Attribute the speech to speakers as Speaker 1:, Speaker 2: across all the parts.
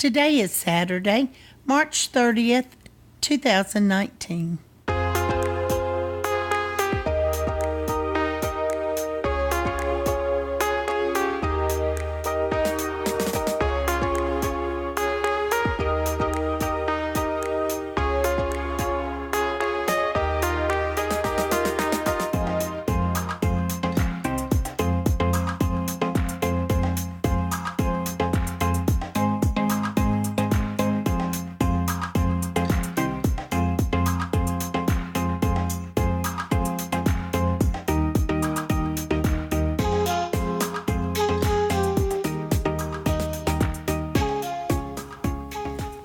Speaker 1: Today is Saturday, March 30th, 2019.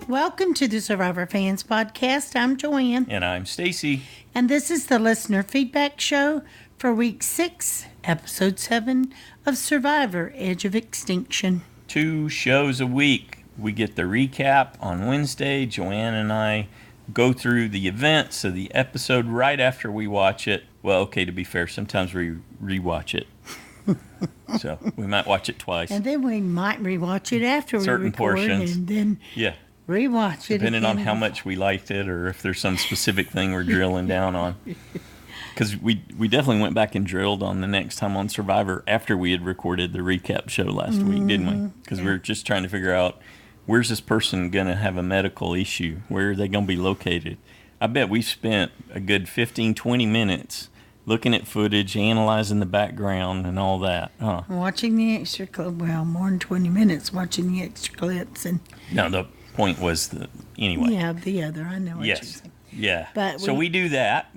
Speaker 1: Welcome to the Survivor Fans Podcast. I'm Joanne.
Speaker 2: And I'm Stacy.
Speaker 1: And this is the listener feedback show for week 6, episode 7 of Survivor Edge of Extinction.
Speaker 2: 2 shows a week. We get the recap on Wednesday. Joanne and I go through the events of the episode right after we watch it. Well, okay, to be fair, sometimes we rewatch it. So we might watch it twice.
Speaker 1: And then we might rewatch it after we record.
Speaker 2: Portions.
Speaker 1: And then rewatch it
Speaker 2: depending on how much we liked it or if there's some specific thing we're drilling down on. Because we definitely went back and drilled on the next time on Survivor after we had recorded the recap show last week, didn't we? Because we were just trying to figure out, where's this person going to have a medical issue? Where are they going to be located? I bet we spent a good 15, 20 minutes looking at footage, analyzing the background and all that. Huh?
Speaker 1: Watching the extra clip. Well, more than 20 minutes watching the extra clips. And
Speaker 2: no, the point was anyway.
Speaker 1: Yeah, the other. I know what you're saying.
Speaker 2: Yeah. But so we do that,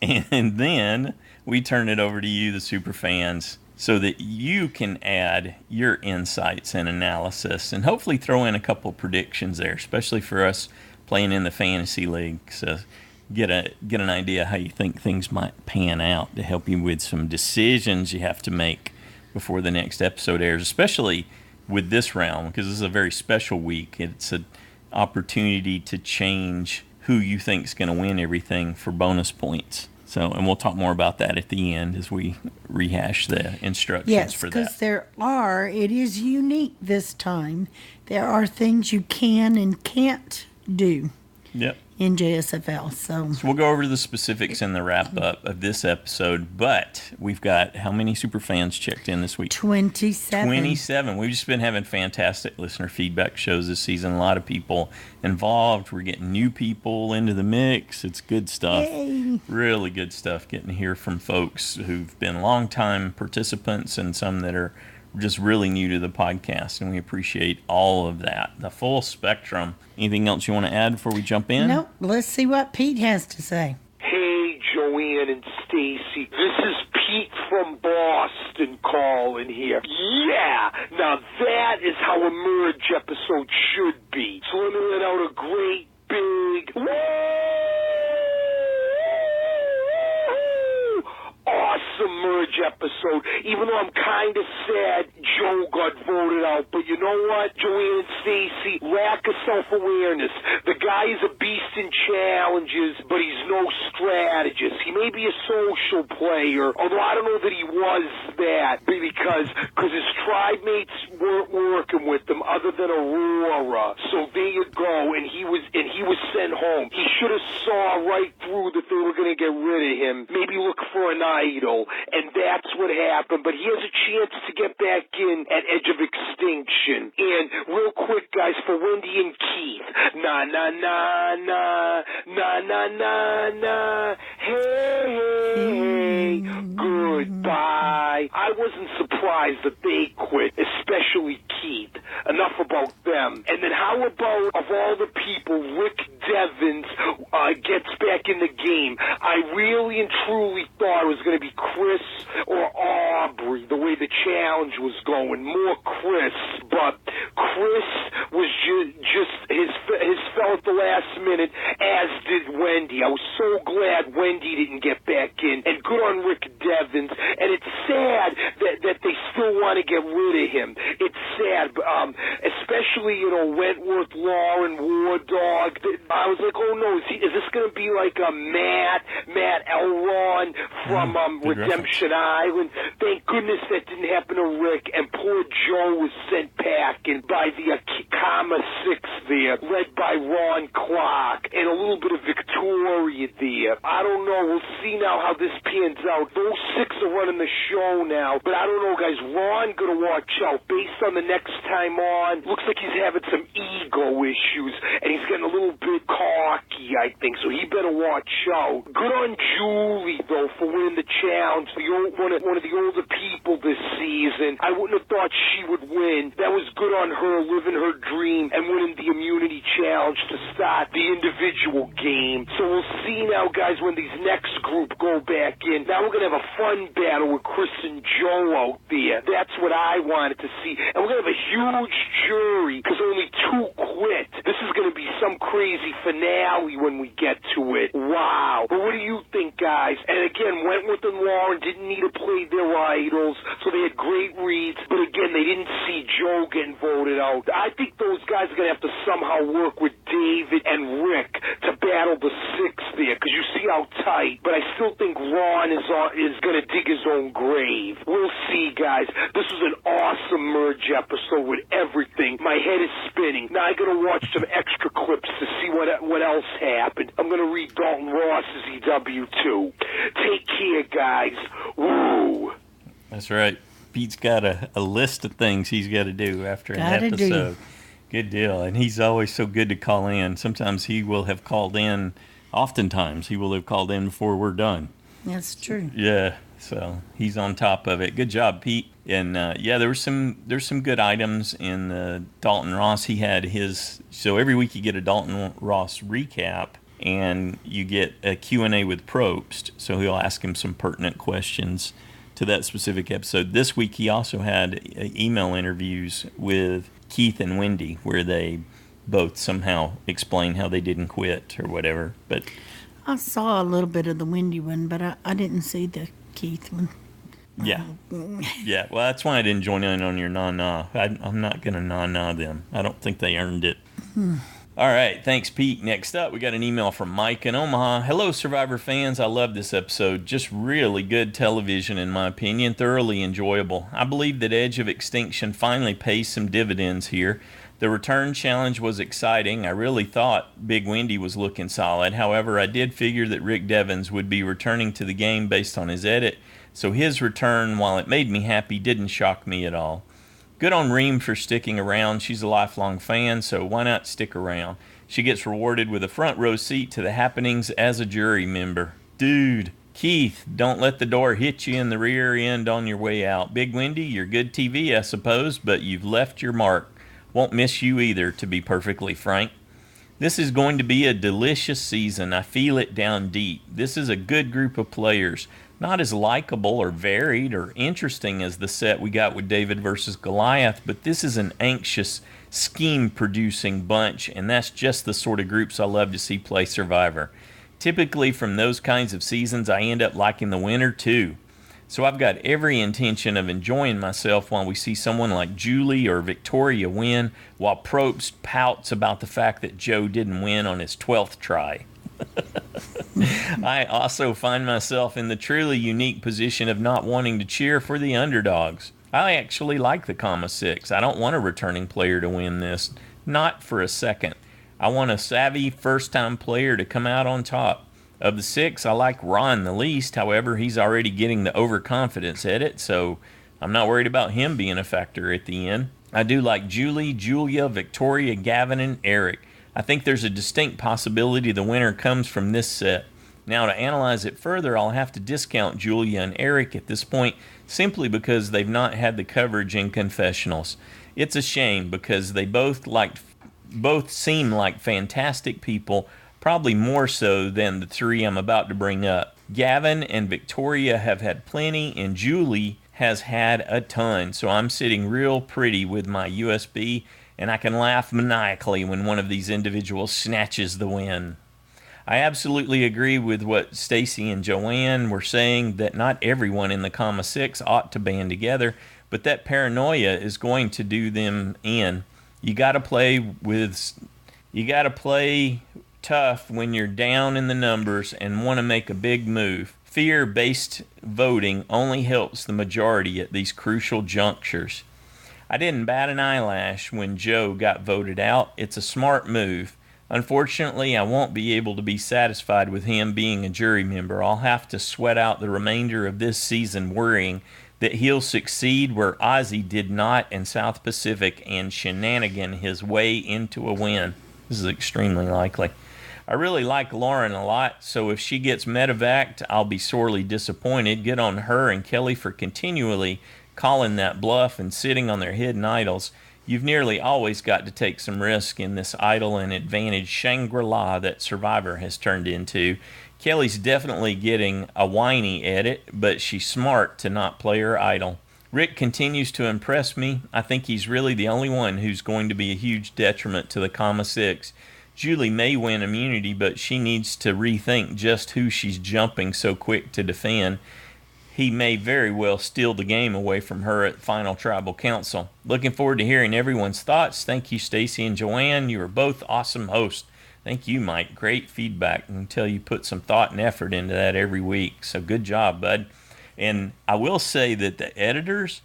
Speaker 2: and then we turn it over to you, the super fans, so that you can add your insights and analysis and hopefully throw in a couple of predictions there, especially for us playing in the fantasy league. So get an idea how you think things might pan out to help you with some decisions you have to make before the next episode airs, especially with this round, because this is a very special week. It's an opportunity to change who you think is going to win everything for bonus points. So, and we'll talk more about that at the end as we rehash the instructions for that.
Speaker 1: Yes, because it is unique this time. There are things you can and can't do.
Speaker 2: Yep.
Speaker 1: In JSFL. So
Speaker 2: we'll go over the specifics in the wrap-up of this episode, but we've got how many super fans checked in this week?
Speaker 1: 27.
Speaker 2: 27. We've just been having fantastic listener feedback shows this season. A lot of people involved. We're getting new people into the mix. It's good stuff.
Speaker 1: Yay.
Speaker 2: Really good stuff getting to hear from folks who've been longtime participants and some that are just really new to the podcast, and we appreciate all of that, the full spectrum. Anything else you want to add before we jump in?
Speaker 1: Nope. Let's see what Pete has to say.
Speaker 3: Hey, Joanne and Stacy. This is Pete from Boston calling here. Yeah, now that is how a merge episode should be. So let me let out a great big awesome merge episode, even though I'm kind of sad Joe got voted out. But you know what, Joanne and Stacy, lack of self-awareness. The guy is a beast in challenges, but he's no strategist. He may be a social player, although I don't know that he was that, because his tribe mates weren't working with him other than Aurora. So there you go, and he was sent home. He should have saw right through that they were going to get rid of him. Maybe look for an idol, and that's what happened. But he has a chance to get back in at Edge of Extinction. And real quick, guys, for Wendy and Keith, na na na na na na na na, hey, goodbye. I wasn't surprised that they quit, especially Keith. Enough about them. And then how about, of all the people, Rick Devins gets back in the game? I really and truly thought it was going to be Chris or Aubrey, the way the challenge was going. More Chris, but Chris was just his fell at the last minute, as did Wendy. I was so glad Wendy didn't get back in, and good on Rick Devins. And it's sad that they still want to get rid of him. It's sad, especially, Wentworth, Law, and War Dog. I was like, oh no, is this going to be like a Matt Matt Elron from Redemption Island. Thank goodness that didn't happen to Rick. And poor Joe was sent packing by the Comma 6 there, led by Ron Clark, and a little bit of Victoria there. I don't know. We'll see now how this pans out. Those 6 are running the show now, but I don't know, guys. Ron gonna watch out. Based on the next time on, looks like he's having some ego issues, and he's getting a little bit cocky, I think, so he better watch out. Good on Julie, though, for winning the challenge. One of the older people this season. I wouldn't have thought she would win. That was good on her, living her dream and winning the immunity challenge to start the individual game. So we'll see now, guys, when these next group go back in. Now we're going to have a fun battle with Chris and Joe out there. That's what I wanted to see. And we're going to have a huge jury because only 2 quit. This is going to be some crazy finale when we get to it. Wow. But what do you think, guys? And again, Wentworth and Lauren didn't need to play their idols, so they had great reads. But again, they didn't see Joe getting voted out. I think those guys are going to have to somehow work with David and Rick to battle the 6 there, because you see how tight. But I still think Ron is going to dig his own grave. We'll see, guys. This was an awesome merge episode with everything. My head is spinning. Now I got to watch some extra clips to see what else happened. I'm going to read Dalton Ross's EW too. Take care, guys. Woo!
Speaker 2: That's right. Pete's got a list of things he's got to do after an episode. Good deal. And he's always so good to call in. Sometimes he will have called in. Oftentimes he will have called in before we're done.
Speaker 1: That's true.
Speaker 2: Yeah. So he's on top of it. Good job, Pete. And there's some good items in the Dalton Ross. He had his, so every week you get a Dalton Ross recap and you get a Q&A with Probst. So he'll ask him some pertinent questions to that specific episode. This week he also had email interviews with Keith and Wendy where they both somehow explain how they didn't quit or whatever. But
Speaker 1: I saw a little bit of the Wendy one, but I didn't see the Keith one.
Speaker 2: Yeah. Yeah. Well, that's why I didn't join in on your na-na. I'm not going to na-na them. I don't think they earned it. All right. Thanks, Pete. Next up, we got an email from Mike in Omaha. Hello, Survivor fans. I love this episode. Just really good television, in my opinion. Thoroughly enjoyable. I believe that Edge of Extinction finally pays some dividends here. The return challenge was exciting. I really thought Big Wendy was looking solid. However, I did figure that Rick Devens would be returning to the game based on his edit. So his return, while it made me happy, didn't shock me at all. Good on Reem for sticking around. She's a lifelong fan, so why not stick around? She gets rewarded with a front row seat to the happenings as a jury member. Dude, Keith, don't let the door hit you in the rear end on your way out. Big Wendy, you're good TV, I suppose, but you've left your mark. Won't miss you either, to be perfectly frank. This is going to be a delicious season. I feel it down deep. This is a good group of players. Not as likable or varied or interesting as the set we got with David versus Goliath, but this is an anxious, scheme-producing bunch, and that's just the sort of groups I love to see play Survivor. Typically, from those kinds of seasons, I end up liking the winner, too. So I've got every intention of enjoying myself while we see someone like Julie or Victoria win, while Probst pouts about the fact that Joe didn't win on his 12th try. I also find myself in the truly unique position of not wanting to cheer for the underdogs. I actually like the Comma 6. I don't want a returning player to win this. Not for a second. I want a savvy first-time player to come out on top. Of the 6, I like Ron the least. However, he's already getting the overconfidence edit, so I'm not worried about him being a factor at the end. I do like Julie, Julia, Victoria, Gavin, and Eric. I think there's a distinct possibility the winner comes from this set. Now, to analyze it further, I'll have to discount Julia and Eric at this point simply because they've not had the coverage in confessionals. It's a shame because they both seem like fantastic people, probably more so than the 3 I'm about to bring up. Gavin and Victoria have had plenty, and Julie has had a ton, so I'm sitting real pretty with my USB, and I can laugh maniacally when one of these individuals snatches the win. I absolutely agree with what Stacy and Joanne were saying, that not everyone in the Comma 6 ought to band together, but that paranoia is going to do them in. You got to play tough when you're down in the numbers and want to make a big move. Fear-based voting only helps the majority at these crucial junctures. I didn't bat an eyelash when Joe got voted out. It's a smart move. Unfortunately, I won't be able to be satisfied with him being a jury member. I'll have to sweat out the remainder of this season worrying that he'll succeed where Ozzy did not and South Pacific and shenanigan his way into a win. This is extremely likely. I really like Lauren a lot, so if she gets medevaced, I'll be sorely disappointed. Good on her and Kelly for continually calling that bluff and sitting on their hidden idols. You've nearly always got to take some risk in this idol and advantage Shangri-La that Survivor has turned into. Kelly's definitely getting a whiny edit, but she's smart to not play her idol. Rick continues to impress me. I think he's really the only one who's going to be a huge detriment to the Comma 6. Julie may win immunity, but she needs to rethink just who she's jumping so quick to defend. He may very well steal the game away from her at Final Tribal Council. Looking forward to hearing everyone's thoughts. Thank you, Stacy and Joanne. You are both awesome hosts. Thank you, Mike. Great feedback. I can tell you put some thought and effort into that every week. So good job, bud. And I will say that the editors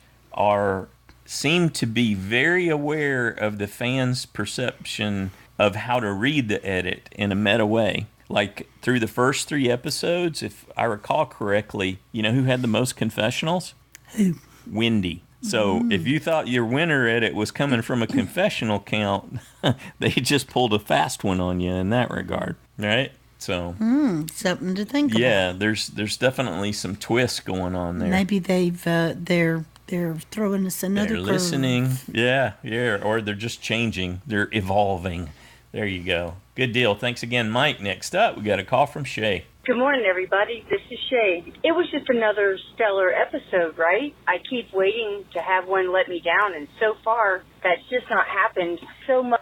Speaker 2: seem to be very aware of the fans' perception of how to read the edit in a meta way. Like through the first 3 episodes, if I recall correctly, you know who had the most confessionals?
Speaker 1: Who?
Speaker 2: Wendy. So if you thought your winner edit was coming from a confessional count, they just pulled a fast one on you in that regard, right? So
Speaker 1: something to think about.
Speaker 2: Yeah, there's definitely some twists going on there.
Speaker 1: Maybe they're throwing us another
Speaker 2: They're
Speaker 1: curve.
Speaker 2: listening. Yeah, or they're just changing. They're evolving. There you go. Good deal. Thanks again, Mike. Next up, we got a call from Shay.
Speaker 4: Good morning, everybody. This is Shay. It was just another stellar episode, right? I keep waiting to have one let me down, and so far, that's just not happened. So much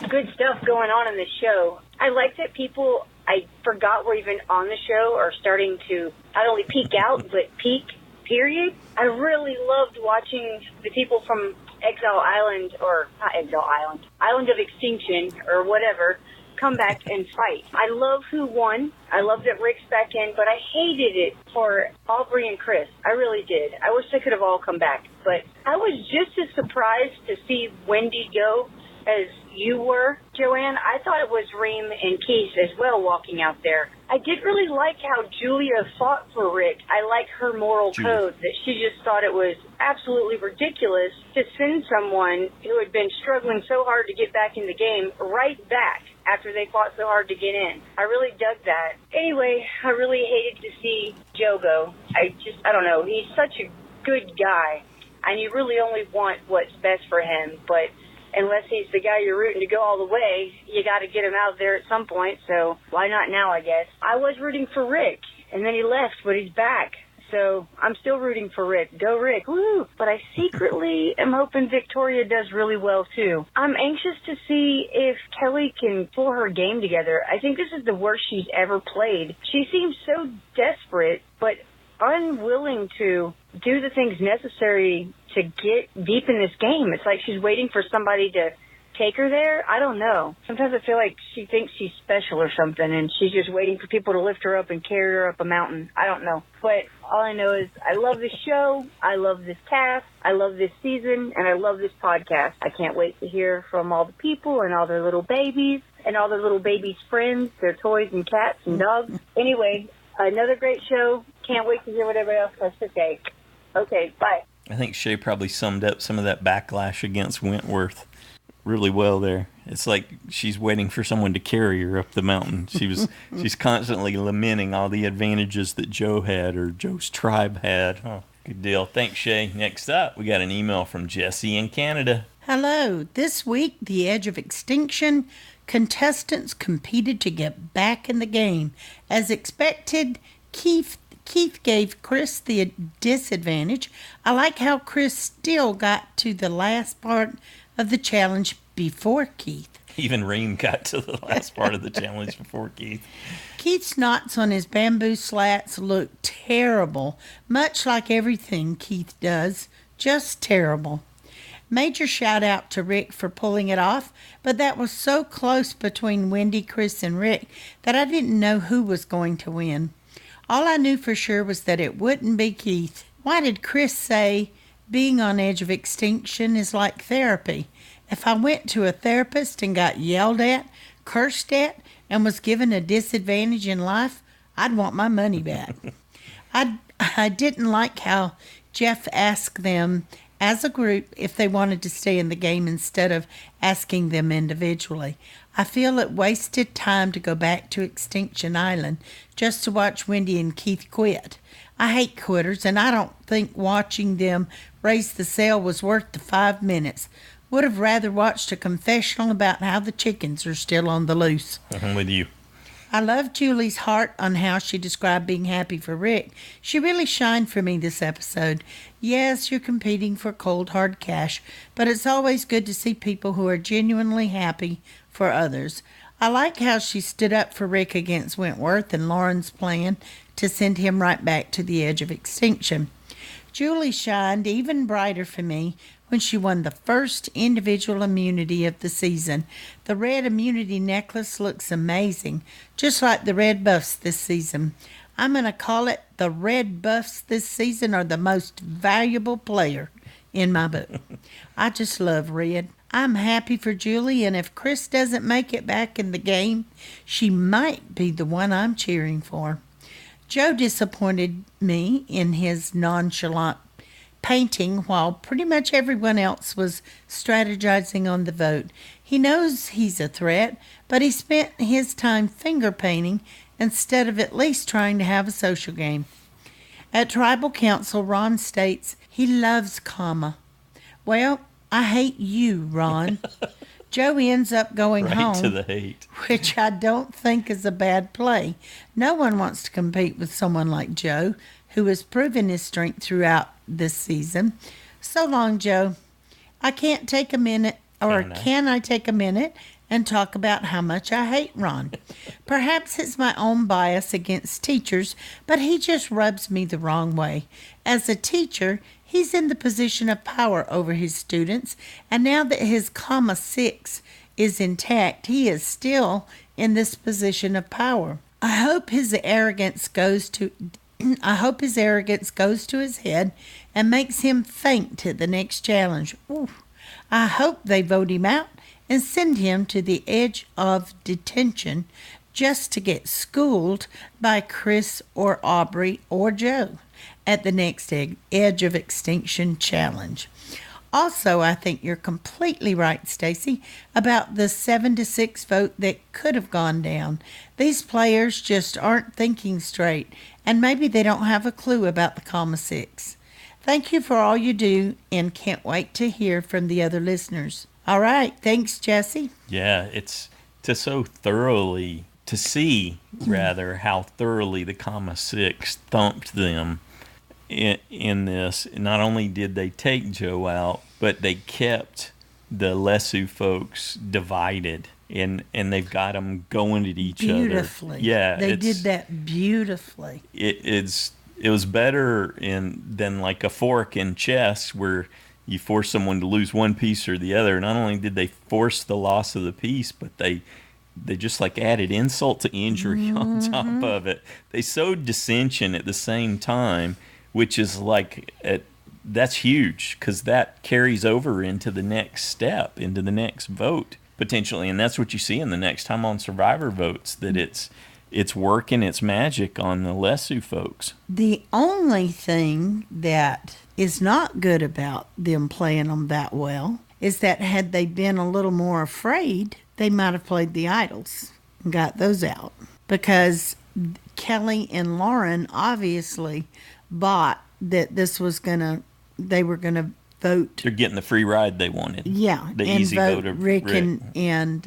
Speaker 4: good stuff going on in the show. I like that people I forgot were even on the show are starting to not only peek out, but peak, period. I really loved watching the people from Exile Island, or not Exile Island, Island of Extinction, or whatever, come back and fight. I love who won. I love that Rick's back in, but I hated it for Aubrey and Chris. I really did. I wish they could have all come back. But I was just as surprised to see Wendy go as you were, Joanne. I thought it was Reem and Keith as well walking out there. I did really like how Julia fought for Rick. I like her moral code, that she just thought it was absolutely ridiculous to send someone who had been struggling so hard to get back in the game right back after they fought so hard to get in. I really dug that. Anyway, I really hated to see Joe go. I don't know. He's such a good guy, and you really only want what's best for him, but unless he's the guy you're rooting to go all the way, you got to get him out there at some point, so why not now, I guess. I was rooting for Rick, and then he left, but he's back. So I'm still rooting for Rick. Go Rick. Woo! But I secretly am hoping Victoria does really well, too. I'm anxious to see if Kelly can pull her game together. I think this is the worst she's ever played. She seems so desperate, but unwilling to do the things necessary to get deep in this game. It's like she's waiting for somebody to take her there. I don't know. Sometimes I feel like she thinks she's special or something, and she's just waiting for people to lift her up and carry her up a mountain. I don't know. But all I know is I love this show. I love this cast. I love this season, and I love this podcast. I can't wait to hear from all the people and all their little babies and all their little babies' friends, their toys and cats and dogs. Anyway, another great show. Can't wait to hear what everybody else has to say. Okay, bye.
Speaker 2: I think Shay probably summed up some of that backlash against Wentworth really well there. It's like she's waiting for someone to carry her up the mountain. She's constantly lamenting all the advantages that Joe had or Joe's tribe had. Oh, good deal. Thanks, Shay. Next up, we got an email from Jesse in Canada.
Speaker 1: Hello. This week, The Edge of Extinction contestants competed to get back in the game. As expected, Keith gave Chris the disadvantage. I like how Chris still got to the last part of the challenge before Keith.
Speaker 2: Even Reem got to the last part of the challenge before Keith.
Speaker 1: Keith's knots on his bamboo slats look terrible, much like everything Keith does, just terrible. Major shout out to Rick for pulling it off, but that was so close between Wendy, Chris, and Rick that I didn't know who was going to win. All I knew for sure was that it wouldn't be Keith. Why did Chris say being on edge of extinction is like therapy? If I went to a therapist and got yelled at, cursed at, and was given a disadvantage in life, I'd want my money back. I didn't like how Jeff asked them as a group if they wanted to stay in the game instead of asking them individually. I feel it wasted time to go back to Extinction Island just to watch Wendy and Keith quit. I hate quitters, and I don't think watching them raise the sail was worth the 5 minutes. Would have rather watched a confessional about how the chickens are still on the loose.
Speaker 2: I'm with you.
Speaker 1: I love Julie's heart on how she described being happy for Rick. She really shined for me this episode. Yes, you're competing for cold, hard cash, but it's always good to see people who are genuinely happy for others. I like how she stood up for Rick against Wentworth and Lauren's plan to send him right back to the edge of extinction. Julie shined even brighter for me when she won the first individual immunity of the season. The red immunity necklace looks amazing, just like the red buffs this season. I'm going to call it the red buffs this season are the most valuable player in my book. I just love red. I'm happy for Julie, and if Chris doesn't make it back in the game, she might be the one I'm cheering for. Joe disappointed me in his nonchalant painting while pretty much everyone else was strategizing on the vote. He knows he's a threat, but he spent his time finger painting instead of at least trying to have a social game. At Tribal Council, Ron states he loves comma. Well, I hate you, Ron. Joe ends up going
Speaker 2: right
Speaker 1: home,
Speaker 2: to the hate,
Speaker 1: which I don't think is a bad play. No one wants to compete with someone like Joe, who has proven his strength throughout this season. So long, Joe. I can't take a minute, or can I take a minute and talk about how much I hate Ron? Perhaps it's my own bias against teachers, but he just rubs me the wrong way. As a teacher, he's in the position of power over his students, and now that his comma 6 is intact, he is still in this position of power. I hope his arrogance goes to his head and makes him faint at the next challenge. Ooh. I hope they vote him out and send him to the edge of detention just to get schooled by Chris or Aubrey or Joe at the next Edge of Extinction challenge. Also, I think you're completely right, Stacy, about the 7-6 vote that could have gone down. These players just aren't thinking straight, and maybe they don't have a clue about the comma 6. Thank you for all you do, and can't wait to hear from the other listeners. All right, thanks, Jesse.
Speaker 2: Yeah, it's to see how thoroughly the comma 6 thumped them in this. Not only did they take Joe out, but they kept the Lesu folks divided, and they've got them going at each other.
Speaker 1: Beautifully.
Speaker 2: Yeah,
Speaker 1: they did that beautifully.
Speaker 2: It was better than like a fork in chess where you force someone to lose one piece or the other. Not only did they force the loss of the piece, but they just like added insult to injury on top of it. They sowed dissension at the same time, which is like that's huge because that carries over into the next step, into the next vote potentially, and that's what you see in the next time on Survivor votes, that it's working its magic on the Lesu folks.
Speaker 1: The only thing that is not good about them playing them that well is that had they been a little more afraid, they might have played the idols and got those out, because Kelly and Lauren obviously bought that they were gonna vote.
Speaker 2: They're getting the free ride they wanted.
Speaker 1: Yeah,
Speaker 2: the
Speaker 1: and
Speaker 2: easy
Speaker 1: vote
Speaker 2: vote of
Speaker 1: Rick and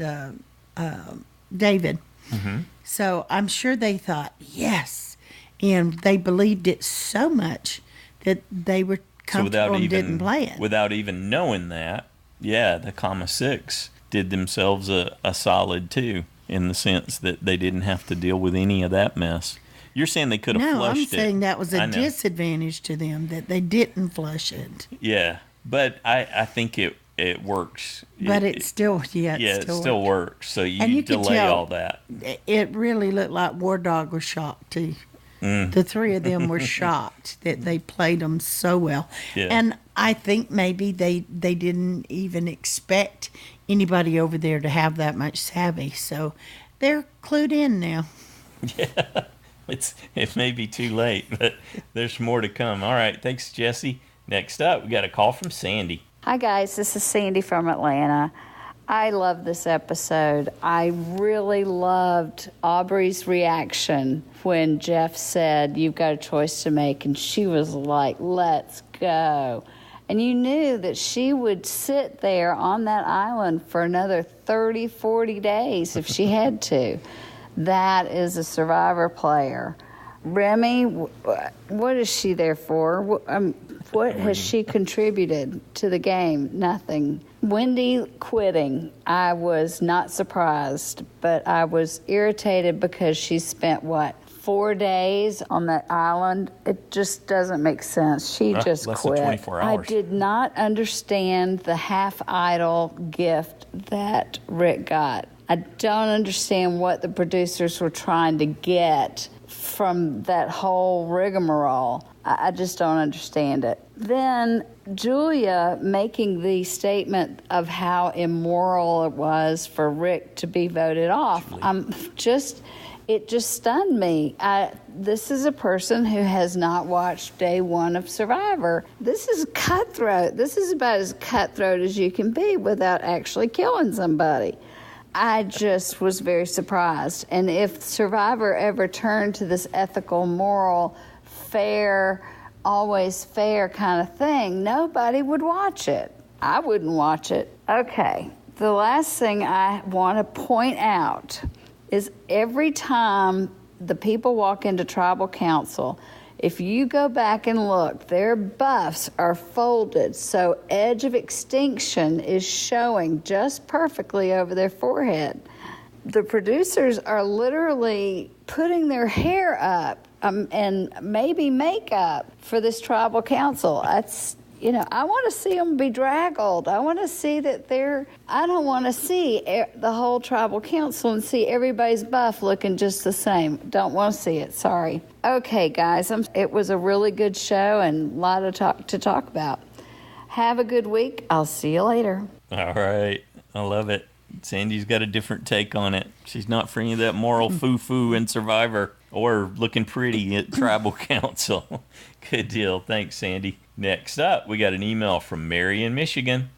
Speaker 1: David.
Speaker 2: Mm-hmm.
Speaker 1: So I'm sure they thought yes, and they believed it so much that they were comfortable and didn't play it.
Speaker 2: Without even knowing that, yeah, the comma 6 did themselves a solid too, in the sense that they didn't have to deal with any of that mess. You're saying they could have flushed it.
Speaker 1: No, I'm saying that was a disadvantage to them, that they didn't flush it.
Speaker 2: Yeah, But I think it works.
Speaker 1: But it still,
Speaker 2: it still works. So
Speaker 1: and you could
Speaker 2: delay
Speaker 1: tell
Speaker 2: all that.
Speaker 1: It really looked like War Dog was shocked too. The three of them were shocked that they played them so well.
Speaker 2: Yeah.
Speaker 1: And I think maybe they didn't even expect anybody over there to have that much savvy. So they're clued in now.
Speaker 2: Yeah, it may be too late, but there's more to come. All right, thanks, Jesse. Next up, we got a call from Sandy.
Speaker 5: Hi, guys. This is Sandy from Atlanta. I love this episode. I really loved Aubrey's reaction when Jeff said, "You've got a choice to make," and she was like, "Let's go." And you knew that she would sit there on that island for another 30, 40 days if she had to. That is a Survivor player. Remy, what is she there for? What has she contributed to the game? Nothing. Wendy quitting, I was not surprised, but I was irritated because she spent, 4 days on that island? It just doesn't make sense. She just
Speaker 2: less
Speaker 5: quit.
Speaker 2: than 24 hours.
Speaker 5: I did not understand the half-idol gift that Rick got. I don't understand what the producers were trying to get from that whole rigmarole. I just don't understand it. Then Julia making the statement of how immoral it was for Rick to be voted off. It just stunned me. This is a person who has not watched day one of Survivor. This is cutthroat. This is about as cutthroat as you can be without actually killing somebody. I just was very surprised. And if Survivor ever turned to this ethical, moral, fair, always fair kind of thing, nobody would watch it. I wouldn't watch it. Okay, the last thing I want to point out is every time the people walk into tribal council, if you go back and look, their buffs are folded, so Edge of Extinction is showing just perfectly over their forehead. The producers are literally putting their hair up and maybe makeup for this tribal council. I want to see them bedraggled. I want to see that I don't want to see the whole tribal council and see everybody's buff looking just the same. Don't want to see it. Sorry. Okay, guys. It was a really good show and a lot to talk about. Have a good week. I'll see you later.
Speaker 2: All right. I love it. Sandy's got a different take on it. She's not for any of that moral foo-foo in Survivor or looking pretty at tribal council. Good deal. Thanks, Sandy. Next up, we got an email from Mary in Michigan.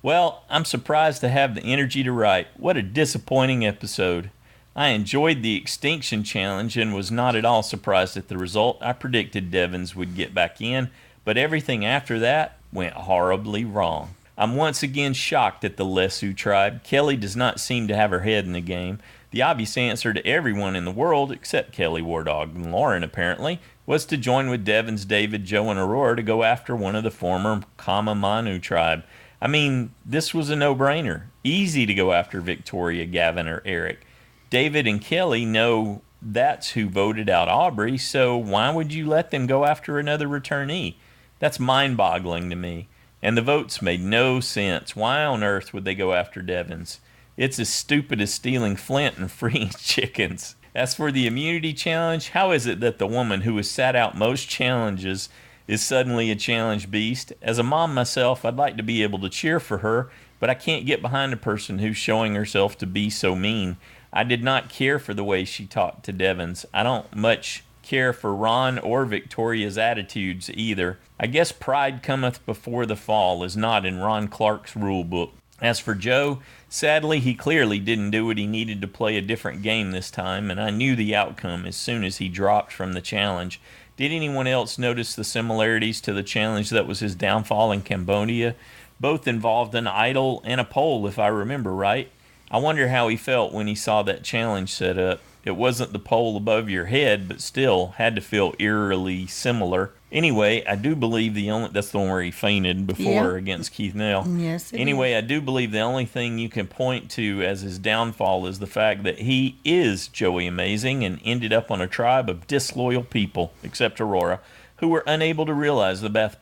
Speaker 2: Well, I'm surprised to have the energy to write. What a disappointing episode. I enjoyed the Extinction Challenge and was not at all surprised at the result. I predicted Devins would get back in, but everything after that went horribly wrong. I'm once again shocked at the Lesu tribe. Kelly does not seem to have her head in the game. The obvious answer to everyone in the world, except Kelly, War Dog, and Lauren apparently, was to join with Devins, David, Joe, and Aurora to go after one of the former Kama Manu tribe. I mean, this was a no-brainer. Easy to go after Victoria, Gavin, or Eric. David and Kelly know that's who voted out Aubrey, so why would you let them go after another returnee? That's mind-boggling to me. And the votes made no sense. Why on earth would they go after Devins? It's as stupid as stealing Flint and freeing chickens. As for the immunity challenge, how is it that the woman who has sat out most challenges is suddenly a challenge beast? As a mom myself, I'd like to be able to cheer for her, but I can't get behind a person who's showing herself to be so mean. I did not care for the way she talked to Devins. I don't much care for Ron or Victoria's attitudes either. I guess pride cometh before the fall is not in Ron Clark's rule book. As for Joe, sadly he clearly didn't do what he needed to play a different game this time, and I knew the outcome as soon as he dropped from the challenge. Did anyone else notice the similarities to the challenge that was his downfall in Cambodia? Both involved an idol and a pole, if I remember right. I wonder how he felt when he saw that challenge set up. It wasn't the pole above your head, but still had to feel eerily similar. Anyway, I do believe that's the one where he fainted before against Keith Nell.
Speaker 1: Yes.
Speaker 2: Anyway, I do believe the only thing you can point to as his downfall is the fact that he is Joey Amazing and ended up on a tribe of disloyal people, except Aurora, who were unable to realize the best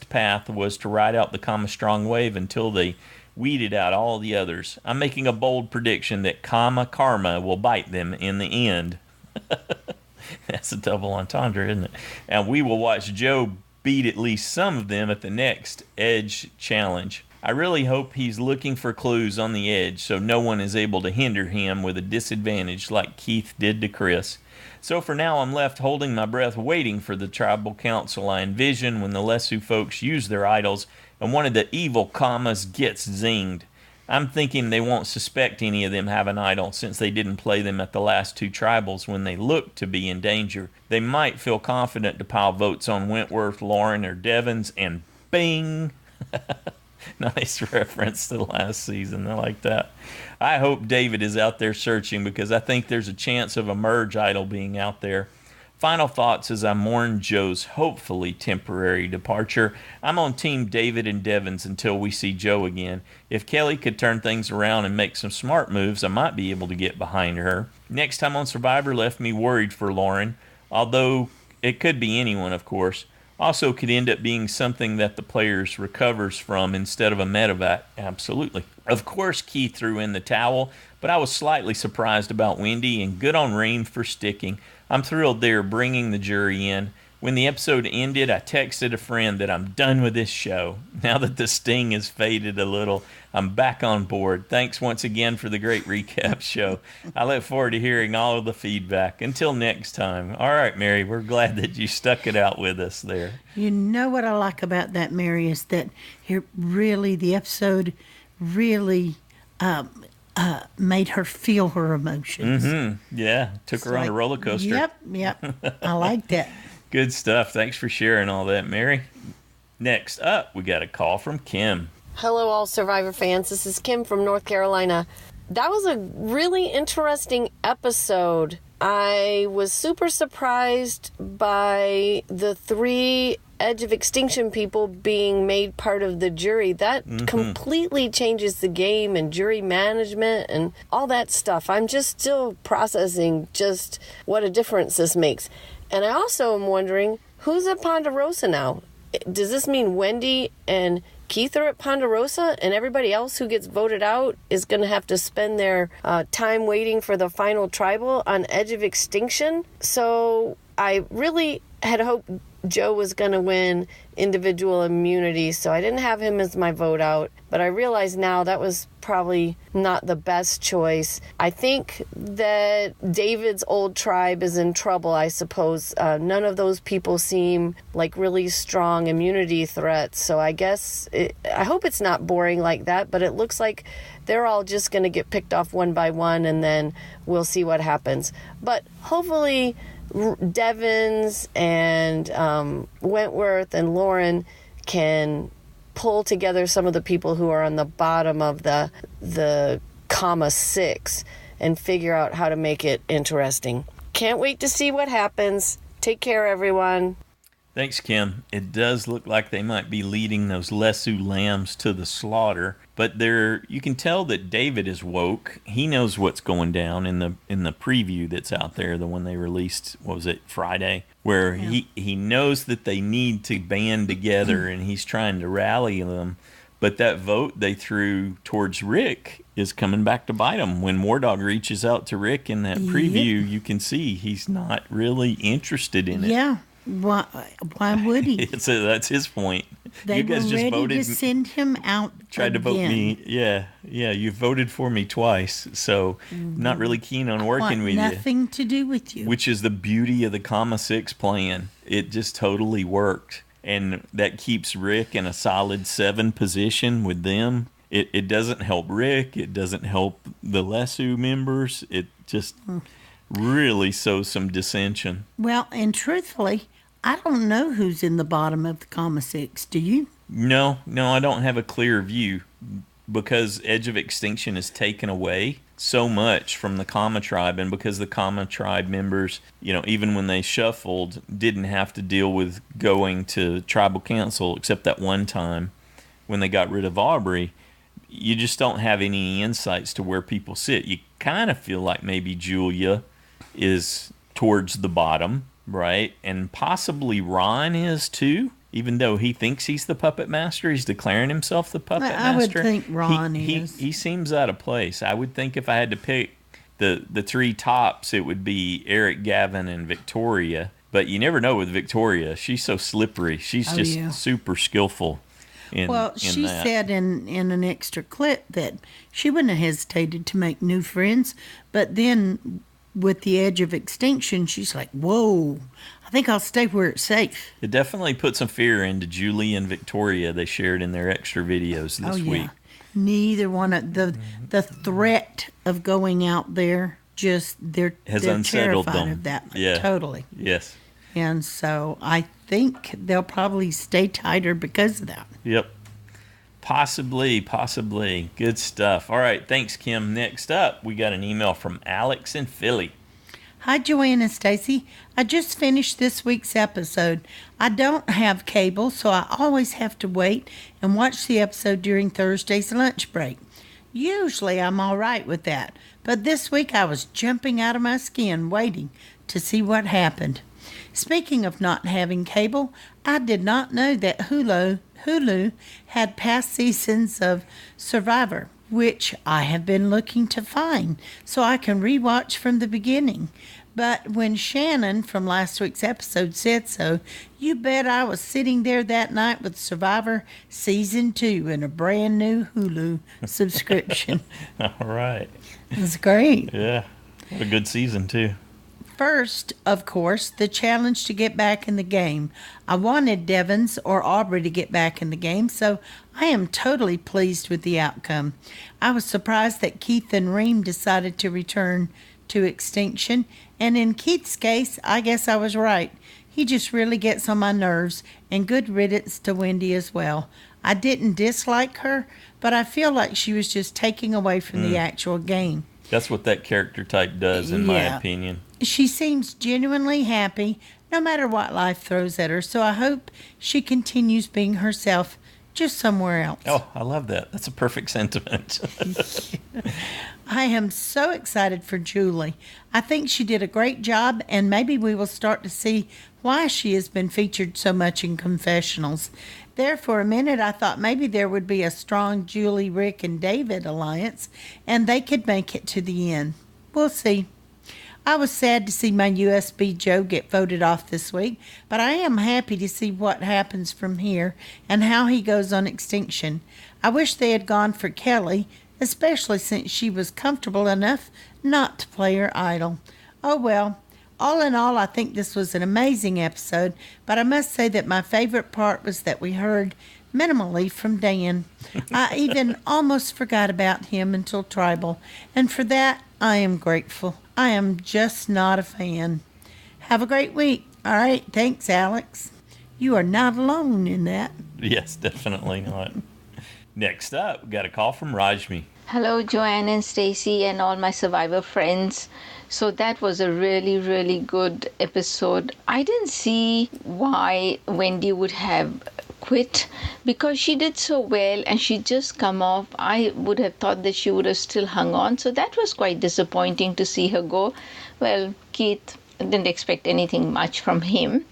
Speaker 2: path was to ride out the comma strong wave until they weeded out all the others. I'm making a bold prediction that comma karma will bite them in the end. That's a double entendre, isn't it? And we will watch Joe beat at least some of them at the next Edge challenge. I really hope he's looking for clues on the edge so no one is able to hinder him with a disadvantage like Keith did to Chris. So for now, I'm left holding my breath waiting for the tribal council I envision when the Lesu folks use their idols and one of the evil commas gets zinged. I'm thinking they won't suspect any of them have an idol since they didn't play them at the last two tribals when they looked to be in danger. They might feel confident to pile votes on Wentworth, Lauren, or Devens, and bing! Nice reference to last season. I like that. I hope David is out there searching because I think there's a chance of a merge idol being out there. Final thoughts as I mourn Joe's hopefully temporary departure. I'm on Team David and Devens until we see Joe again. If Kelly could turn things around and make some smart moves, I might be able to get behind her. Next time on Survivor left me worried for Lauren, although it could be anyone, of course. Also could end up being something that the players recovers from instead of a medevac. Absolutely. Of course, Keith threw in the towel, but I was slightly surprised about Wendy, and good on Reem for sticking. I'm thrilled they're bringing the jury in. When the episode ended, I texted a friend that I'm done with this show. Now that the sting has faded a little, I'm back on board. Thanks once again for the great recap show. I look forward to hearing all of the feedback. Until next time. All right, Mary, we're glad that you stuck it out with us there.
Speaker 1: You know what I like about that, Mary, is that the episode really made her feel her emotions.
Speaker 2: Mm-hmm. Yeah, took her on a roller coaster.
Speaker 1: Yep. I like that.
Speaker 2: Good stuff. Thanks for sharing all that, Mary. Next up, we got a call from Kim.
Speaker 6: Hello, all Survivor fans. This is Kim from North Carolina. That was a really interesting episode. I was super surprised by the 3 Edge of Extinction people being made part of the jury. That completely changes the game and jury management and all that stuff. I'm just still processing just what a difference this makes. And I also am wondering, who's at Ponderosa now? Does this mean Wendy and Keith are at Ponderosa and everybody else who gets voted out is going to have to spend their time waiting for the final tribal on Edge of Extinction? So I really had hoped Joe was going to win individual immunity, so I didn't have him as my vote out. But I realize now that was probably not the best choice. I think that David's old tribe is in trouble, I suppose. None of those people seem like really strong immunity threats, so I guess I hope it's not boring like that, but it looks like they're all just going to get picked off one by one, and then we'll see what happens. But hopefully Devens and Wentworth and Lauren can pull together some of the people who are on the bottom of the comma 6 and figure out how to make it interesting. Can't wait to see what happens. Take care, everyone.
Speaker 2: Thanks, Kim. It does look like they might be leading those Lesu lambs to the slaughter, but you can tell that David is woke. He knows what's going down in the preview that's out there, the one they released, what was it, Friday, where he knows that they need to band together and he's trying to rally them. But that vote they threw towards Rick is coming back to bite him. When Wardog reaches out to Rick in that preview, you can see he's not really interested in it.
Speaker 1: Yeah. Why would he?
Speaker 2: That's his point.
Speaker 1: They
Speaker 2: you guys
Speaker 1: were
Speaker 2: just
Speaker 1: ready
Speaker 2: voted,
Speaker 1: to send him out.
Speaker 2: Tried to vote me. Yeah. You voted for me twice, so not really keen on working with you.
Speaker 1: Nothing to do with you.
Speaker 2: Which is the beauty of the comma 6 plan. It just totally worked, and that keeps Rick in a solid 7 position with them. It doesn't help Rick. It doesn't help the Lesu members. It just really sows some dissension.
Speaker 1: Well, and truthfully, I don't know who's in the bottom of the comma 6. Do you?
Speaker 2: No, I don't have a clear view because Edge of Extinction has taken away so much from the comma tribe, and because the comma tribe members, even when they shuffled, didn't have to deal with going to tribal council except that one time when they got rid of Aubrey. You just don't have any insights to where people sit. You kind of feel like maybe Julia is towards the bottom, Right? And possibly Ron is too. Even though he thinks he's the puppet master, he's declaring himself the puppet master.
Speaker 1: I would think Ron is.
Speaker 2: He seems out of place. I would think if I had to pick the three tops, it would be Eric, Gavin, and Victoria. But you never know with Victoria. She's so slippery. She's just super skillful in
Speaker 1: she
Speaker 2: that.
Speaker 1: said in an extra clip that she wouldn't have hesitated to make new friends. But then with the edge of extinction, she's like, whoa, I think I'll stay where it's safe.
Speaker 2: It definitely put some fear into Julie and Victoria. They shared in their extra videos this week.
Speaker 1: Neither one of the threat of going out there they're
Speaker 2: unsettled
Speaker 1: terrified
Speaker 2: them.
Speaker 1: of that.
Speaker 2: Yeah.
Speaker 1: Totally.
Speaker 2: Yes.
Speaker 1: And so I think they'll probably stay tighter because of that.
Speaker 2: Yep. Possibly. Good stuff. All right. Thanks, Kim. Next up, we got an email from Alex in Philly.
Speaker 1: Hi, Joanne and Stacy. I just finished this week's episode. I don't have cable, so I always have to wait and watch the episode during Thursday's lunch break. Usually I'm all right with that, but this week I was jumping out of my skin waiting to see what happened. Speaking of not having cable, I did not know that Hulu had past seasons of Survivor, which I have been looking to find so I can rewatch from the beginning. But when Shannon from last week's episode said so, you bet I was sitting there that night with Survivor Season 2 and a brand new Hulu subscription.
Speaker 2: All right.
Speaker 1: It was great.
Speaker 2: Yeah. What a good season, too.
Speaker 1: First, of course, the challenge to get back in the game. I wanted Devons or Aubrey to get back in the game, so I am totally pleased with the outcome. I was surprised that Keith and Reem decided to return to Extinction, and in Keith's case, I guess I was right. He just really gets on my nerves, and good riddance to Wendy as well. I didn't dislike her, but I feel like she was just taking away from the actual game.
Speaker 2: That's what that character type does, in my opinion.
Speaker 1: She seems genuinely happy, no matter what life throws at her, so I hope she continues being herself, just somewhere else.
Speaker 2: Oh, I love that. That's a perfect sentiment.
Speaker 1: I am so excited for Julie. I think she did a great job, and maybe we will start to see why she has been featured so much in confessionals. There for a minute, I thought maybe there would be a strong Julie, Rick, and David alliance, and they could make it to the end. We'll see. I was sad to see my USB Joe get voted off this week, but I am happy to see what happens from here and how he goes on Extinction. I wish they had gone for Kelly, especially since she was comfortable enough not to play her idol. Oh well, all in all, I think this was an amazing episode, but I must say that my favorite part was that we heard minimally from Dan. I even almost forgot about him until Tribal, and for that, I am grateful. I am just not a fan. Have a great week. All right, thanks, Alex. You are not alone in that.
Speaker 2: Yes, definitely not. Next up, we got a call from Rashmi.
Speaker 7: Hello, Joanne and Stacy and all my Survivor friends. So that was a really, really good episode. I didn't see why Wendy would have quit because she did so well and she just come off. I would have thought that she would have still hung on. So that was quite disappointing to see her go. Well, Keith, didn't expect anything much from him.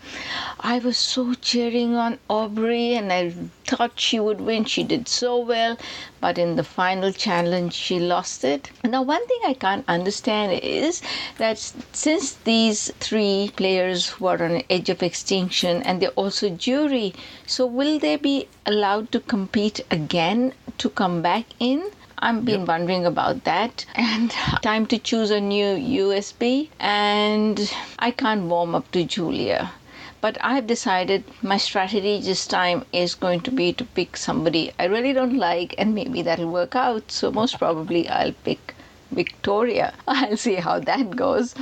Speaker 7: I was so cheering on Aubrey and I thought she would win. She did so well, but in the final challenge she lost it. Now one thing I can't understand is that since these three players were on the edge of extinction and they're also jury, so will they be allowed to compete again to come back in? I've been wondering about that. And time to choose a new USB. And I can't warm up to Julia. But I've decided my strategy this time is going to be to pick somebody I really don't like. And maybe that'll work out. So most probably I'll pick Victoria. I'll see how that goes.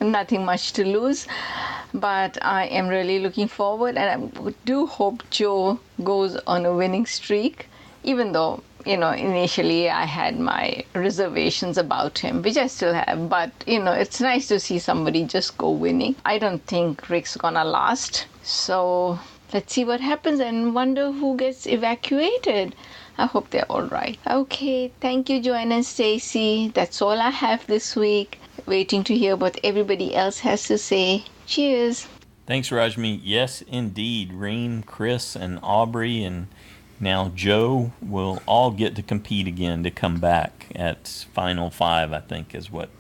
Speaker 7: Nothing much to lose. But I am really looking forward. And I do hope Joe goes on a winning streak. Even though, initially I had my reservations about him, which I still have. But, it's nice to see somebody just go winning. I don't think Rick's gonna last. So let's see what happens and wonder who gets evacuated. I hope they're all right. Okay, thank you, Joanne and Stacy. That's all I have this week. Waiting to hear what everybody else has to say. Cheers.
Speaker 2: Thanks, Rashmi. Yes, indeed. Reem, Chris, and Aubrey, and now Joe will all get to compete again to come back at Final Five, I think, is what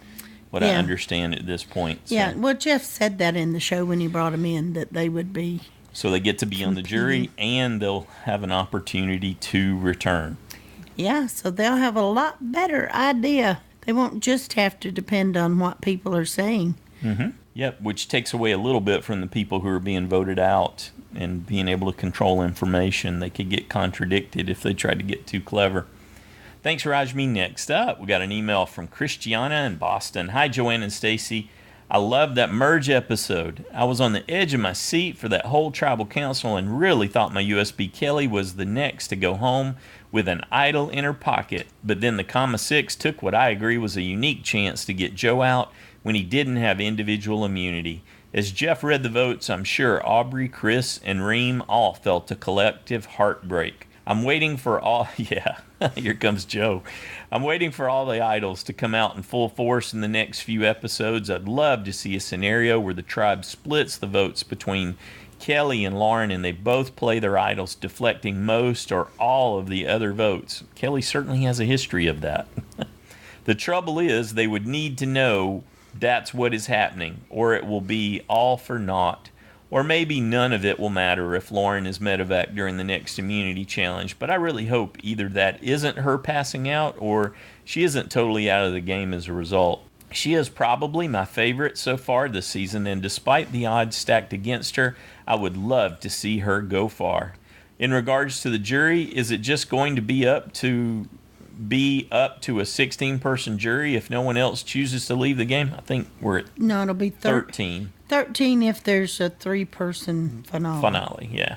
Speaker 2: I understand at this point. So.
Speaker 1: Yeah, well, Jeff said that in the show when he brought them in, that they would be.
Speaker 2: So they get to be on the jury, and they'll have an opportunity to return.
Speaker 1: Yeah, so they'll have a lot better idea. They won't just have to depend on what people are saying.
Speaker 2: Mm-hmm. Yep, which takes away a little bit from the people who are being voted out and being able to control information. They could get contradicted if they tried to get too clever. Thanks, Rashmi. Next up, we got an email from Christiana in Boston. Hi, Joanne and Stacy. I loved that merge episode. I was on the edge of my seat for that whole tribal council and really thought my USB Kelly was the next to go home with an idol in her pocket. But then the Comma 6 took what I agree was a unique chance to get Joe out when he didn't have individual immunity. As Jeff read the votes, I'm sure Aubrey, Chris, and Reem all felt a collective heartbreak. I'm waiting for all... Yeah, here comes Joe. I'm waiting for all the idols to come out in full force in the next few episodes. I'd love to see a scenario where the tribe splits the votes between Kelly and Lauren and they both play their idols, deflecting most or all of the other votes. Kelly certainly has a history of that. The trouble is they would need to know that's what is happening, or it will be all for naught. Or maybe none of it will matter if Lauren is medevac during the next immunity challenge, but I really hope either that isn't her passing out or she isn't totally out of the game as a result. She is probably my favorite so far this season, and despite the odds stacked against her, I would love to see her go far. In regards to the jury, is it just going to be up to a 16-person jury if no one else chooses to leave the game? I think we're at
Speaker 1: No, it'll be
Speaker 2: 13.
Speaker 1: 13 if there's a 3-person finale.
Speaker 2: Yeah.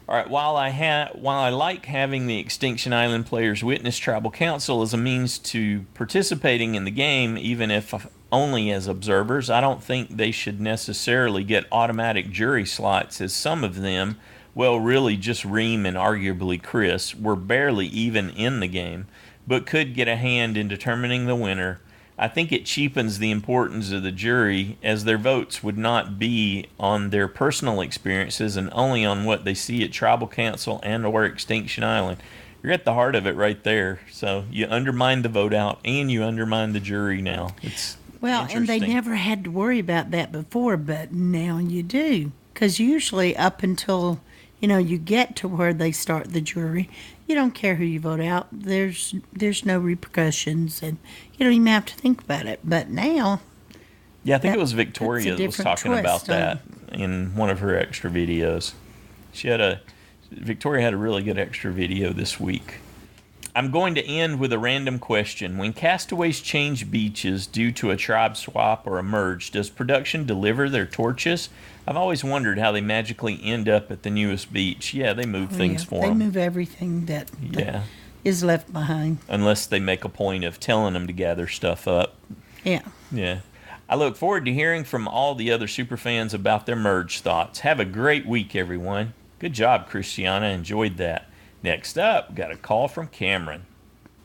Speaker 2: All right, while I like having the Extinction Island players witness Tribal Council as a means to participating in the game, even if only as observers, I don't think they should necessarily get automatic jury slots, as some of them, well, really just Reem and arguably Chris, were barely even in the game, but could get a hand in determining the winner. I think it cheapens the importance of the jury, as their votes would not be on their personal experiences and only on what they see at Tribal Council and or Extinction Island. You're at the heart of it right there. So you undermine the vote out and you undermine the jury now. It's
Speaker 1: and they never had to worry about that before, but now you do. Because usually up until, you get to where they start the jury, you don't care who you vote out. There's no repercussions, and you don't even have to think about it. But now...
Speaker 2: Yeah, I think it was Victoria that was talking about that in one of her extra videos. Victoria had a really good extra video this week. I'm going to end with a random question. When castaways change beaches due to a tribe swap or a merge, does production deliver their torches? I've always wondered how they magically end up at the newest beach. Yeah, they move things for them.
Speaker 1: They move everything that is left behind.
Speaker 2: Unless they make a point of telling them to gather stuff up.
Speaker 1: Yeah.
Speaker 2: Yeah. I look forward to hearing from all the other superfans about their merge thoughts. Have a great week, everyone. Good job, Christiana. Enjoyed that. Next up, got a call from Cameron.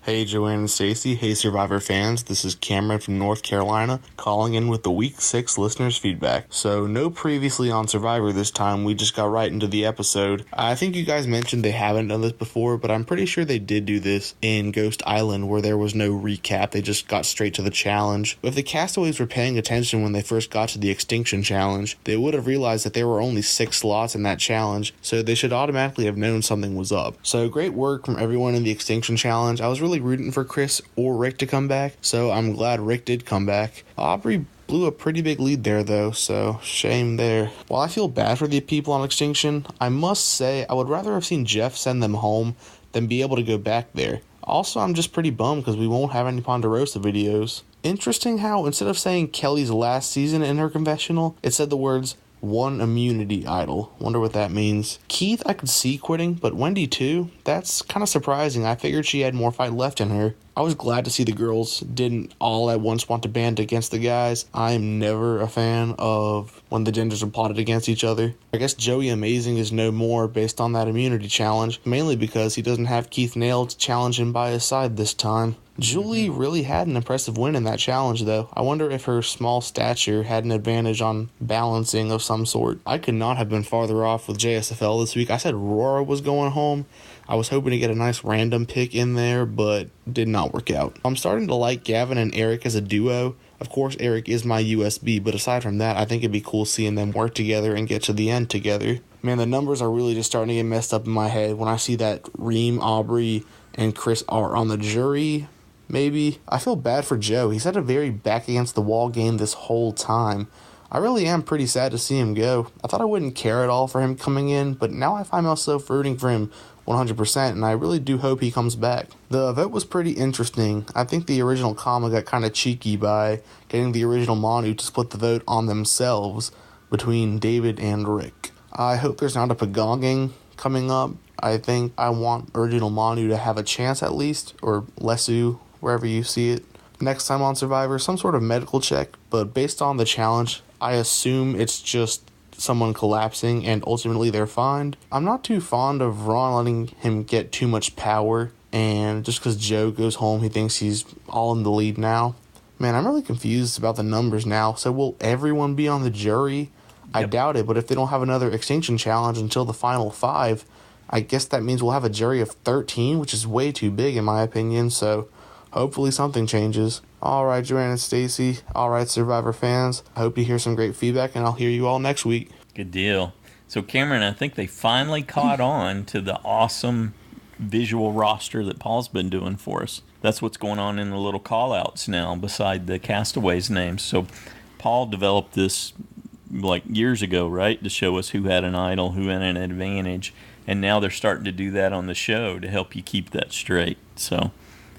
Speaker 8: Hey Joanne and Stacy, hey Survivor fans, this is Cameron from North Carolina calling in with the Week 6 listeners' feedback. So no previously on Survivor this time, we just got right into the episode. I think you guys mentioned they haven't done this before, but I'm pretty sure they did do this in Ghost Island where there was no recap, they just got straight to the challenge. If the castaways were paying attention when they first got to the Extinction challenge, they would have realized that there were only 6 slots in that challenge, so they should automatically have known something was up. So great work from everyone in the Extinction challenge. I was really rooting for Chris or Rick to come back, so I'm glad Rick did come back. Aubrey blew a pretty big lead there though, so shame there. While I feel bad for the people on Extinction, I must say I would rather have seen Jeff send them home than be able to go back there. Also, I'm just pretty bummed because we won't have any Ponderosa videos. Interesting how instead of saying Kelly's last season in her confessional, it said the words one immunity idol. Wonder what that means. Keith I could see quitting, but Wendy too? That's kind of surprising. I figured she had more fight left in her. I was glad to see the girls didn't all at once want to band against the guys. I'm never a fan of when the genders are plotted against each other. I guess Joey Amazing is no more based on that immunity challenge, mainly because he doesn't have Keith Nail to challenge him by his side this time. Julie really had an impressive win in that challenge, though. I wonder if her small stature had an advantage on balancing of some sort. I could not have been farther off with JSFL this week. I said Roar was going home. I was hoping to get a nice random pick in there, but did not work out. I'm starting to like Gavin and Eric as a duo. Of course, Eric is my USB, but aside from that, I think it'd be cool seeing them work together and get to the end together. Man, the numbers are really just starting to get messed up in my head when I see that Reem, Aubrey, and Chris are on the jury. Maybe. I feel bad for Joe. He's had a very back-against-the-wall game this whole time. I really am pretty sad to see him go. I thought I wouldn't care at all for him coming in, but now I find myself rooting for him 100%, and I really do hope he comes back. The vote was pretty interesting. I think the original Kama got kind of cheeky by getting the original Manu to split the vote on themselves between David and Rick. I hope there's not a pegogging coming up. I think I want original Manu to have a chance at least, or Lesu, wherever you see it. Next time on Survivor, some sort of medical check, but based on the challenge, I assume it's just someone collapsing and ultimately they're fined. I'm not too fond of Ron letting him get too much power, and just because Joe goes home, he thinks he's all in the lead now. Man, I'm really confused about the numbers now. So will everyone be on the jury? I doubt it, but if they don't have another Extinction challenge until the final 5, I guess that means we'll have a jury of 13, which is way too big in my opinion, so hopefully something changes. Alright, Joanne and Stacy. Alright, Survivor fans. I hope you hear some great feedback, and I'll hear you all next week.
Speaker 2: Good deal. So, Cameron, I think they finally caught on to the awesome visual roster that Paul's been doing for us. That's what's going on in the little call-outs now beside the castaways' names. So, Paul developed this like years ago, right, to show us who had an idol, who had an advantage, and now they're starting to do that on the show to help you keep that straight. So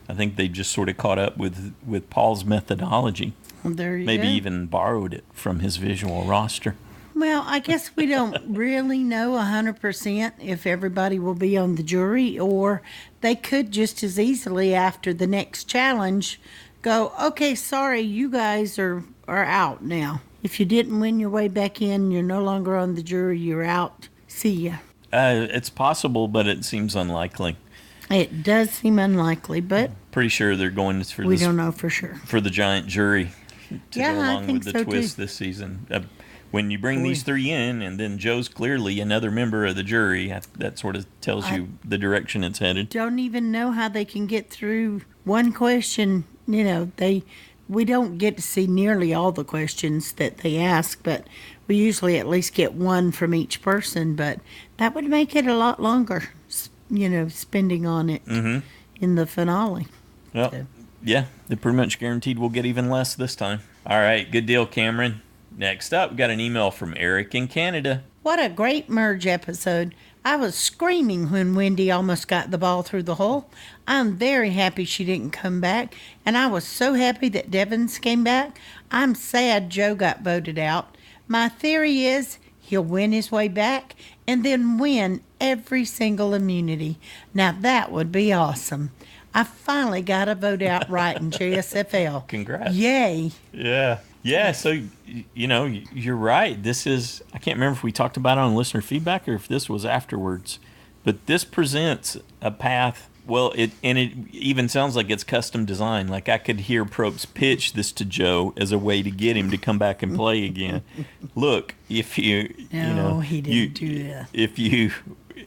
Speaker 2: I think they just sort of caught up with Paul's methodology.
Speaker 1: Well, there you
Speaker 2: Maybe
Speaker 1: go.
Speaker 2: even borrowed it from his visual roster.
Speaker 1: Well, I guess we don't really know 100% if everybody will be on the jury, or they could just as easily after the next challenge go, okay, sorry, you guys are out now. If you didn't win your way back in, you're no longer on the jury, you're out. See ya.
Speaker 2: It's possible, but it seems unlikely.
Speaker 1: It does seem unlikely, but
Speaker 2: Pretty sure they're going for
Speaker 1: we
Speaker 2: this,
Speaker 1: don't know for sure.
Speaker 2: for the giant jury to
Speaker 1: Yeah,
Speaker 2: go
Speaker 1: I
Speaker 2: along
Speaker 1: think
Speaker 2: with the
Speaker 1: so,
Speaker 2: twist
Speaker 1: too.
Speaker 2: this season. When you bring these three in, and then Joe's clearly another member of the jury, that sort of tells you the direction it's headed.
Speaker 1: Don't even know how they can get through one question. You know, we don't get to see nearly all the questions that they ask, but we usually at least get one from each person. But that would make it a lot longer, spending on it in the finale.
Speaker 2: Well,
Speaker 1: So.
Speaker 2: yeah, they're pretty much guaranteed we'll get even less this time. All right, good deal, Cameron. Next up, we got an email from Eric in Canada.
Speaker 1: What a great merge episode. I was screaming when Wendy almost got the ball through the hole. I'm very happy she didn't come back, and I was so happy that Devins came back. I'm sad Joe got voted out. My theory is he'll win his way back and then win every single immunity. Now that would be awesome. I finally got a vote out right in JSFL.
Speaker 2: Congrats.
Speaker 1: Yay.
Speaker 2: Yeah, so, you're right. This is, I can't remember if we talked about it on listener feedback or if this was afterwards, but this presents a path. Well, it even sounds like it's custom designed. Like I could hear Probst pitch this to Joe as a way to get him to come back and play again. Look, if he didn't do that. If you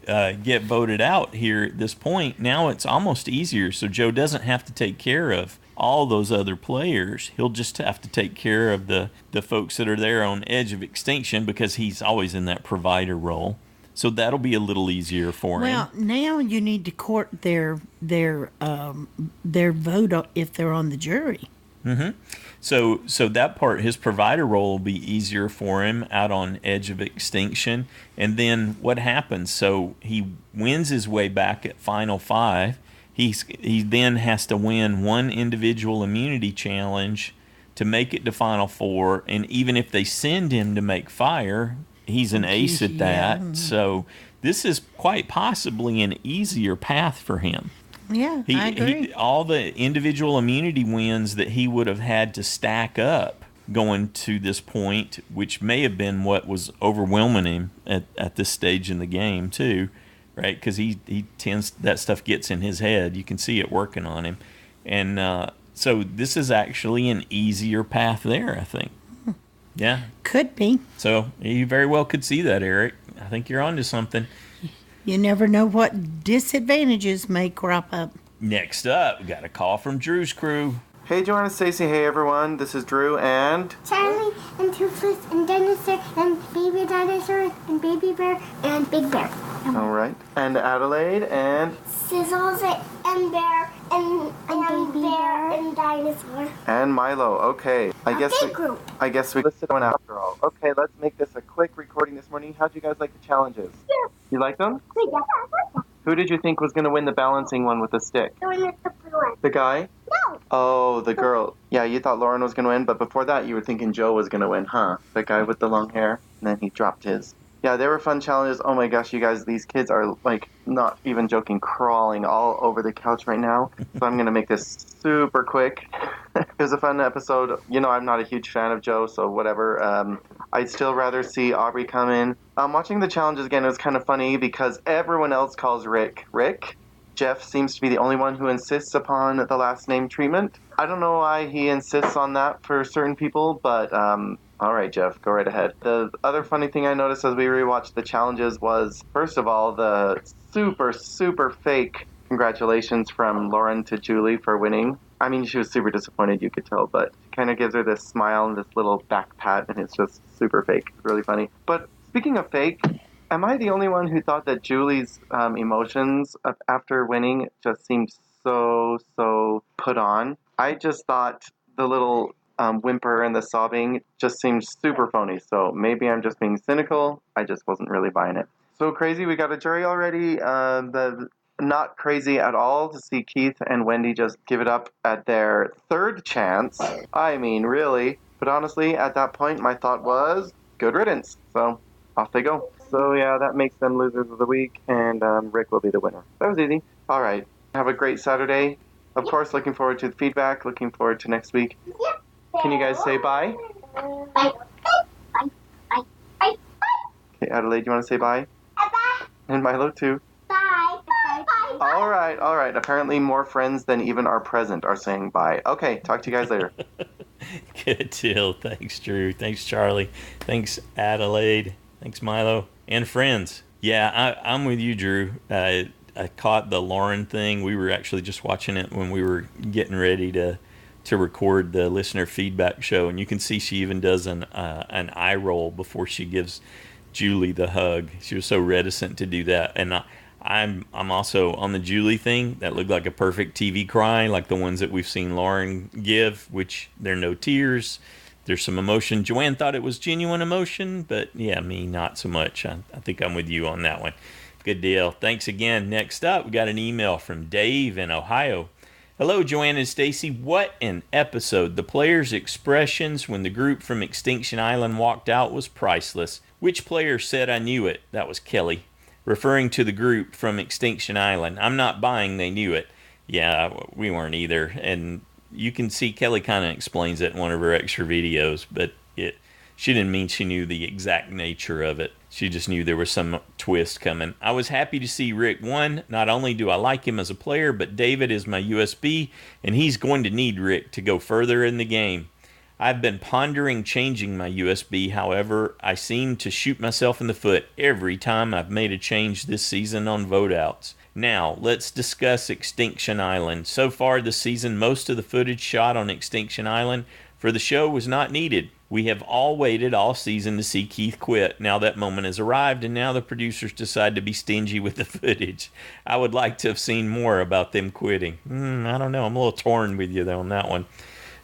Speaker 2: get voted out here at this point, now it's almost easier. So Joe doesn't have to take care of all those other players. He'll just have to take care of the folks that are there on edge of extinction because he's always in that provider role. So that'll be a little easier for him.
Speaker 1: Well, now you need to court their vote if they're on the jury.
Speaker 2: Mm-hmm. So that part, his provider role will be easier for him out on edge of extinction. And then what happens? So he wins his way back at Final 5. He then has to win one individual immunity challenge to make it to Final 4. And even if they send him to make fire, he's an ace at that.
Speaker 1: Yeah.
Speaker 2: So this is quite possibly an easier path for him.
Speaker 1: Yeah, I agree.
Speaker 2: All the individual immunity wins that he would have had to stack up going to this point, which may have been what was overwhelming him at this stage in the game too, right? Because he tends, that stuff gets in his head. You can see it working on him. And so this is actually an easier path there, I think. Yeah.
Speaker 1: Could be.
Speaker 2: So you very well could see that, Eric. I think you're onto something.
Speaker 1: You never know what disadvantages may crop up.
Speaker 2: Next up, we got a call from Drew's crew.
Speaker 9: Hey, Joanna, Stacy. Hey, everyone. This is Drew and
Speaker 10: Charlie and Toothless and Dinosaur and Baby Dinosaur and Baby Bear and Big Bear.
Speaker 9: all right, and Adelaide and
Speaker 10: Sizzles and Bear and Baby Bear and Dinosaur.
Speaker 9: and Milo. Okay, I guess we listed one after all. Okay, let's make this a quick recording this morning. How'd you guys like the challenges?
Speaker 10: Yeah.
Speaker 9: You like them?
Speaker 10: Yeah.
Speaker 9: Who did you think was going to win the balancing one with the stick?
Speaker 10: The one with the blue one.
Speaker 9: The guy?
Speaker 10: No.
Speaker 9: Oh, the girl. Yeah, you thought Lauren was going to win, but before that you were thinking Joe was going to win, huh? The guy with the long hair, and then he dropped his. Yeah, they were fun challenges. Oh my gosh, you guys, these kids are, like, not even joking, crawling all over the couch right now. So I'm going to make this super quick. It was a fun episode. You know, I'm not a huge fan of Joe, so whatever. I'd still rather see Aubrey come in. Watching the challenges again, it was kind of funny because everyone else calls Rick Rick. Jeff seems to be the only one who insists upon the last name treatment. I don't know why he insists on that for certain people, but all right, Jeff, go right ahead. The other funny thing I noticed as we rewatched the challenges was, first of all, the super, super fake congratulations from Lauren to Julie for winning. I mean, she was super disappointed, you could tell, but kind of gives her this smile and this little back pat, and it's just super fake. It's really funny. But speaking of fake, am I the only one who thought that Julie's emotions after winning just seemed so put on? I just thought the little whimper and the sobbing just seemed super phony. So maybe I'm just being cynical. I just wasn't really buying it. So crazy, we got a jury already. Not crazy at all to see Keith and Wendy just give it up at their third chance. I mean, really. But honestly, at that point, my thought was, good riddance. So off they go. So yeah, that makes them losers of the week, and Rick will be the winner. That was easy. All right. Have a great Saturday. Of course, looking forward to the feedback. Looking forward to next week. Can you guys say bye?
Speaker 10: Bye. Bye. Bye. Bye.
Speaker 9: Okay, Adelaide, you want to say bye?
Speaker 10: Bye.
Speaker 9: And Milo, too.
Speaker 10: Bye. Bye. Bye.
Speaker 9: All right. Apparently more friends than even are present are saying bye. Okay, talk to you guys later.
Speaker 2: Good deal. Thanks, Drew. Thanks, Charlie. Thanks, Adelaide. Thanks, Milo. And friends. Yeah, I'm with you, Drew. I caught the Lauren thing. We were actually just watching it when we were getting ready to record the listener feedback show, and you can see she even does an eye roll before she gives Julie the hug. She was so reticent to do that, and I'm also on the Julie thing. That looked like a perfect TV cry, like the ones that we've seen Lauren give, which there are no tears. There's some emotion. Joanne thought it was genuine emotion, but yeah, me not so much. I think I'm with you on that one. Good deal. Thanks again. Next up, we got an email from Dave in Ohio. Hello, Joanne and Stacy. What an episode. The players' expressions when the group from Extinction Island walked out was priceless. Which player said I knew it? That was Kelly, referring to the group from Extinction Island. I'm not buying they knew it. Yeah, we weren't either. And you can see Kelly kind of explains it in one of her extra videos, but she didn't mean she knew the exact nature of it. She just knew there was some twist coming. I was happy to see Rick won. Not only do I like him as a player, but David is my USB, and he's going to need Rick to go further in the game. I've been pondering changing my USB. However, I seem to shoot myself in the foot every time I've made a change this season on vote outs. Now, let's discuss Extinction Island. So far this season, most of the footage shot on Extinction Island for the show was not needed. We have all waited all season to see Keith quit. Now that moment has arrived, and now the producers decide to be stingy with the footage. I would like to have seen more about them quitting. I don't know. I'm a little torn with you, though, on that one.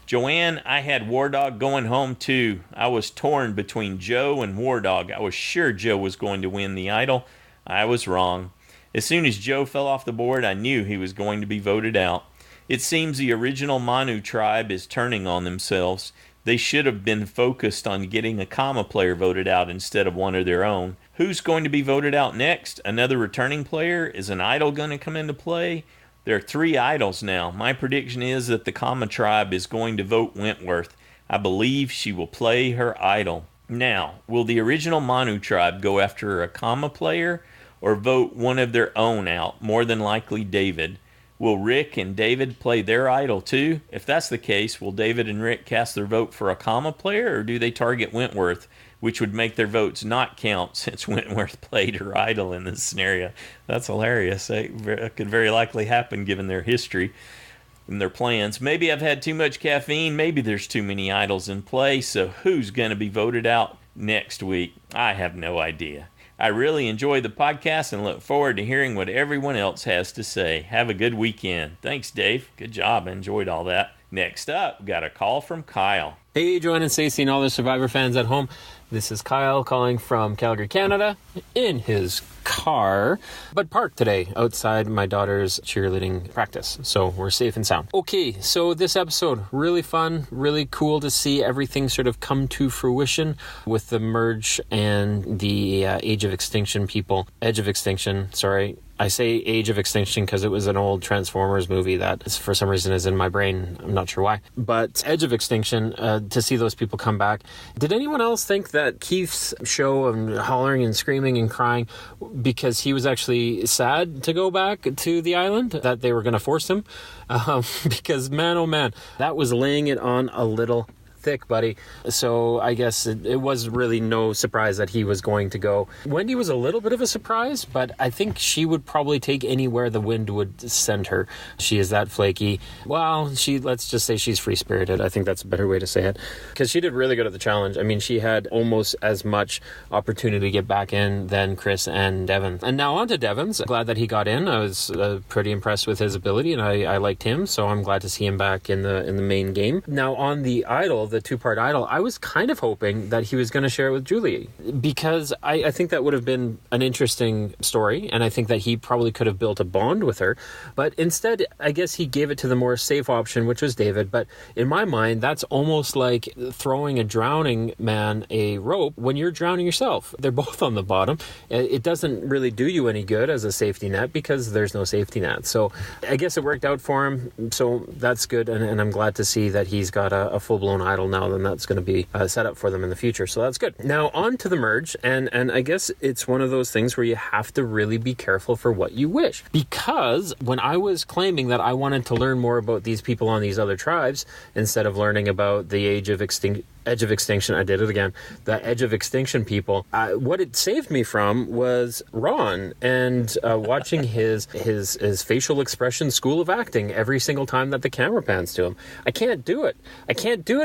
Speaker 2: Joanne, I had War Dog going home, too. I was torn between Joe and War Dog. I was sure Joe was going to win the idol. I was wrong. As soon as Joe fell off the board, I knew he was going to be voted out. It seems the original Manu tribe is turning on themselves. They should have been focused on getting a comma player voted out instead of one of their own. Who's going to be voted out next? Another returning player? Is an idol going to come into play? There are 3 idols now. My prediction is that the comma tribe is going to vote Wentworth. I believe she will play her idol. Now, will the original Manu tribe go after a comma player or vote one of their own out? More than likely David. Will Rick and David play their idol too? If that's the case, will David and Rick cast their vote for a comma player, or do they target Wentworth, which would make their votes not count since Wentworth played her idol in this scenario? That's hilarious. That could very likely happen given their history and their plans. Maybe I've had too much caffeine. Maybe there's too many idols in play. So who's going to be voted out next week? I have no idea. I really enjoy the podcast and look forward to hearing what everyone else has to say. Have a good weekend. Thanks, Dave. Good job. I enjoyed all that. Next up, got a call from Kyle.
Speaker 11: Hey, Joanne and Stacey and all the Survivor fans at home. This is Kyle calling from Calgary, Canada, in his car, but parked today outside my daughter's cheerleading practice, so we're safe and sound. Okay, so this episode, really fun, really cool to see everything sort of come to fruition with the merge and the Edge of Extinction. I say Age of Extinction because it was an old Transformers movie that for some reason is in my brain. I'm not sure why. But Edge of Extinction, to see those people come back. Did anyone else think that Keith's show of hollering and screaming and crying because he was actually sad to go back to the island, that they were going to force him? Because man, oh man, that was laying it on a little thick, buddy. So I guess it was really no surprise that he was going to go. Wendy was a little bit of a surprise, but I think she would probably take anywhere the wind would send her. She is that flaky. Well, let's just say she's free-spirited. I think that's a better way to say it, because she did really good at the challenge. I mean, she had almost as much opportunity to get back in than Chris and Devin. And now on to Devin's. Glad that he got in. I was pretty impressed with his ability, and I liked him, so I'm glad to see him back in the main game. Now on the Idol, the two-part Idol, I was kind of hoping that he was going to share it with Julie, because I think that would have been an interesting story, and I think that he probably could have built a bond with her. But instead, I guess he gave it to the more safe option, which was David. But in my mind, that's almost like throwing a drowning man a rope when you're drowning yourself. They're both on the bottom. It doesn't really do you any good as a safety net because there's no safety net. So I guess it worked out for him, so that's good, and I'm glad to see that he's got a full-blown Idol now, then that's going to be set up for them in the future. So that's good. Now on to the merge, and I guess it's one of those things where you have to really be careful for what you wish, because when I was claiming that I wanted to learn more about these people on these other tribes instead of learning about the Edge of Extinction, I did it again, the Edge of Extinction people, what it saved me from was Ron and watching his facial expression school of acting every single time that the camera pans to him. I can't do it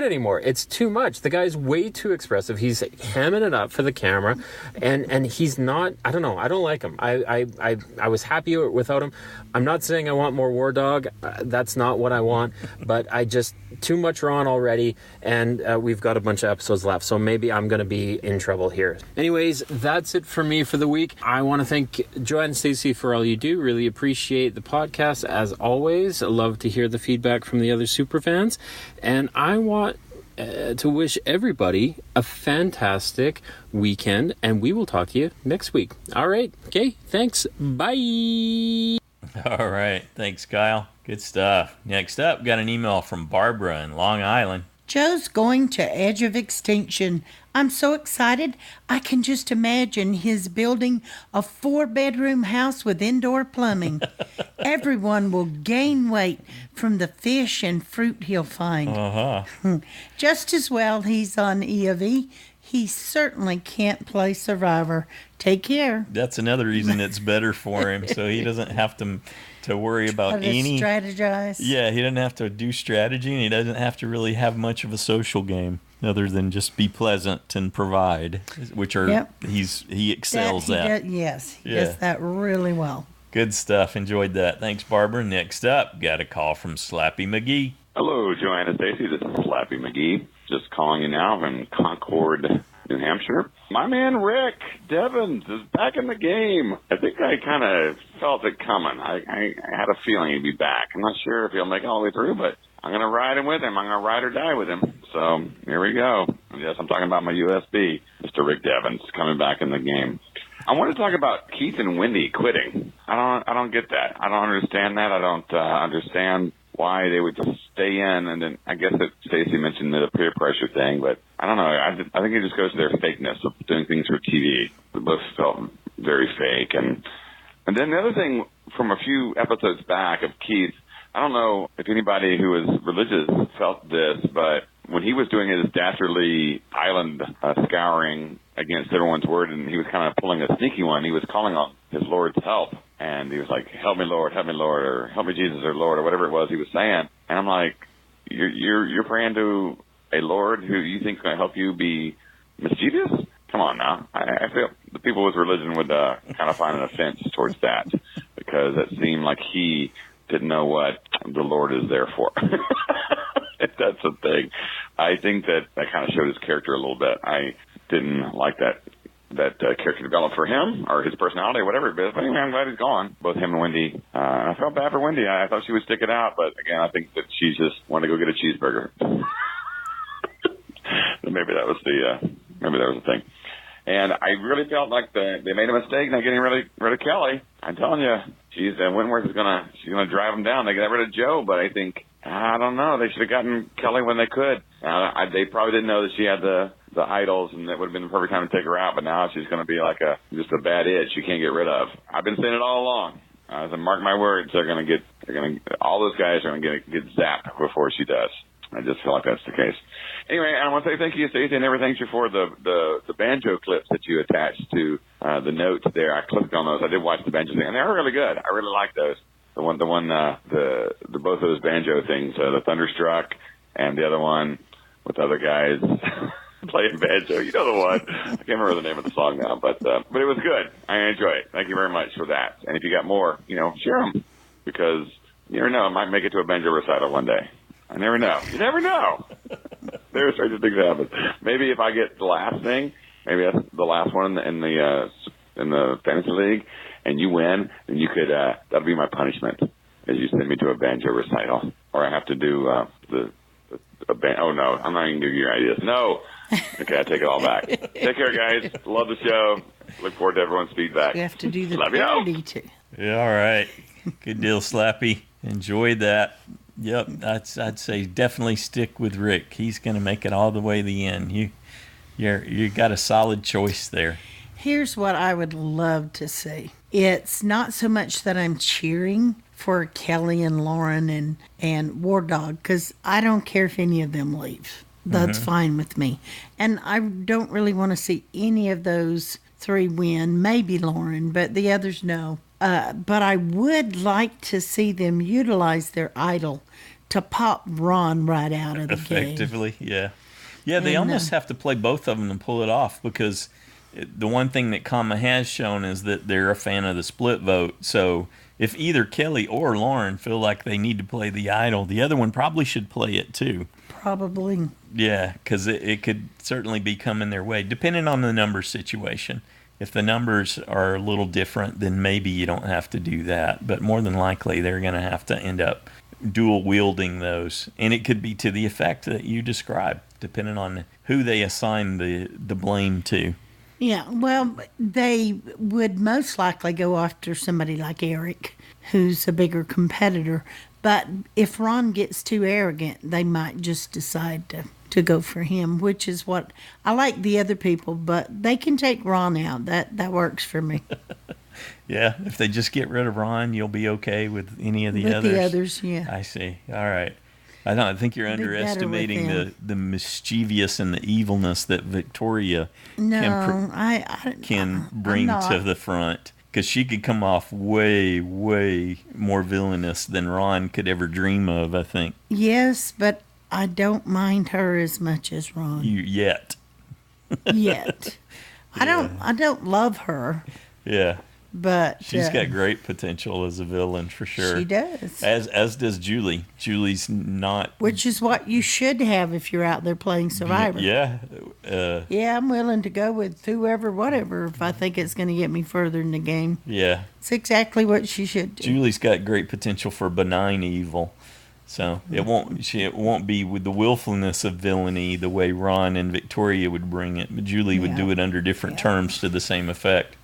Speaker 11: anymore. It's too much. The guy's way too expressive. He's hamming it up for the camera, and he's not, I don't know, I don't like him. I was happy without him. I'm not saying I want more War Dog. That's not what I want, but too much Ron already, and we've got a bunch of episodes left, so maybe I'm going to be in trouble here. Anyways, that's it for me for the week. I want to thank Joanne and Stacey for all you do. Really appreciate the podcast, as always. I love to hear the feedback from the other superfans, and I want to wish everybody a fantastic weekend, and we will talk to you next week. All right. Okay. Thanks. Bye.
Speaker 2: All right. Thanks, Kyle. Good stuff. Next up, got an email from Barbara in Long Island.
Speaker 1: Joe's going to Edge of Extinction. I'm so excited. I can just imagine his building a 4-bedroom house with indoor plumbing. Everyone will gain weight from the fish and fruit he'll find. Just as well he's on EOV. He certainly can't play Survivor. Take care.
Speaker 2: That's another reason it's better for him, so he doesn't have to worry about any
Speaker 1: strategize.
Speaker 2: Yeah, he doesn't have to do strategy, and he doesn't have to really have much of a social game other than just be pleasant and provide, which are he excels at.
Speaker 1: Yes, he does that really well.
Speaker 2: Good stuff. Enjoyed that. Thanks, Barbara. Next up, got a call from Slappy McGee.
Speaker 12: Hello, Joanne and Stacey. This is Slappy McGee. Just calling you now from Concord, New Hampshire. My man Rick Devins is back in the game. I think I kind of felt it coming. I had a feeling he'd be back. I'm not sure if he'll make it all the way through, but I'm going to ride him with him. I'm going to ride or die with him. So here we go. Yes, I'm talking about my USB, Mr. Rick Devins, coming back in the game. I want to talk about Keith and Wendy quitting. I don't get that. I don't understand that. I don't understand why they would just stay in. And then I guess that Stacey mentioned the peer pressure thing, but I don't know. I think it just goes to their fakeness of doing things for TV. It both felt very fake. And then the other thing from a few episodes back of Keith. I don't know if anybody who is religious felt this, but when he was doing his dastardly island scouring against everyone's word, and he was kind of pulling a sneaky one, he was calling on his Lord's help. And he was like, help me, Lord, or help me, Jesus, or Lord, or whatever it was he was saying. And I'm like, you're praying to a Lord who you think is going to help you be mischievous? Come on now. I feel the people with religion would kind of find an offense towards that, because it seemed like he didn't know what the Lord is there for. If that's the thing. I think that kind of showed his character a little bit. I didn't like that character developed for him, or his personality, or whatever it is. But anyway, I'm glad he's gone. Both him and Wendy. I felt bad for Wendy. I thought she would stick it out, but again, I think that she just wanted to go get a cheeseburger. Maybe that was the thing. And I really felt like they made a mistake not getting rid of Kelly. I'm telling you, Wentworth she's gonna drive them down. They got rid of Joe, but I don't know. They should have gotten Kelly when they could. They probably didn't know that she had the idols, and that would have been the perfect time to take her out. But now she's going to be like just a bad itch you can't get rid of. I've been saying it all along. So mark my words, all those guys are going to get zapped before she does. I just feel like that's the case. Anyway, I want to say thank you, Stacey, and never thank you for the banjo clips that you attached to the notes there. I clicked on those. I did watch the banjo thing, and they were really good. I really like those. The both of those banjo things, the Thunderstruck, and the other one with the other guys playing banjo. You know the one. I can't remember the name of the song now, but it was good. I enjoy it. Thank you very much for that. And if you got more, share them, because you never know. I might make it to a banjo recital one day. I never know. You never know. There are stranger things happen. Maybe if I get the last thing, maybe that's the last one in the fantasy league, and you win, then you could. That'll be my punishment, is you send me to a banjo recital, or I have to do Oh no, I'm not even giving you your ideas. No. Okay, I take it all back. Take care, guys. Love the show. Look forward to everyone's feedback.
Speaker 1: We have to do the
Speaker 12: parody
Speaker 1: too.
Speaker 2: Yeah, all right. Good deal, Slappy. Enjoyed that. Yep, I'd say definitely stick with Rick. He's going to make it all the way to the end. You got a solid choice there.
Speaker 1: Here's what I would love to see. It's not so much that I'm cheering for Kelly and Lauren and War Dog, because I don't care if any of them leave. That's fine with me. And I don't really want to see any of those three win. Maybe Lauren, but the others no. But I would like to see them utilize their idol to pop Ron right out of the game.
Speaker 2: Effectively, yeah. Yeah, they almost have to play both of them and pull it off, because the one thing that Kama has shown is that they're a fan of the split vote. So if either Kelly or Lauren feel like they need to play the idol, the other one probably should play it too.
Speaker 1: Probably.
Speaker 2: Yeah, because it could certainly be coming their way, depending on the numbers situation. If the numbers are a little different, then maybe you don't have to do that. But more than likely, they're going to have to end up dual wielding those. And it could be to the effect that you described, depending on who they assign the blame to.
Speaker 1: Yeah, well, they would most likely go after somebody like Eric, who's a bigger competitor. But if Ron gets too arrogant, they might just decide to go for him, which is what I like the other people, but they can take Ron out. That works for me.
Speaker 2: Yeah, if they just get rid of Ron, you'll be okay with any of the others.
Speaker 1: With the others, yeah.
Speaker 2: I see. All right. I think you're underestimating the mischievous and the evilness that Victoria can bring to the front. Because she could come off way, way more villainous than Ron could ever dream of, I think.
Speaker 1: Yes, but I don't mind her as much as Ron.
Speaker 2: Yet.
Speaker 1: Yet. Yeah. I don't love her.
Speaker 2: Yeah.
Speaker 1: But
Speaker 2: she's got great potential as a villain for sure.
Speaker 1: She does.
Speaker 2: As does Julie. Julie's not.
Speaker 1: Which is what you should have if you're out there playing Survivor.
Speaker 2: Yeah.
Speaker 1: Yeah, I'm willing to go with whoever, whatever, if I think it's going to get me further in the game.
Speaker 2: Yeah.
Speaker 1: It's exactly what she should do.
Speaker 2: Julie's got great potential for benign evil. So it won't be with the willfulness of villainy the way Ron and Victoria would bring it, but Julie would do it under different terms to the same effect.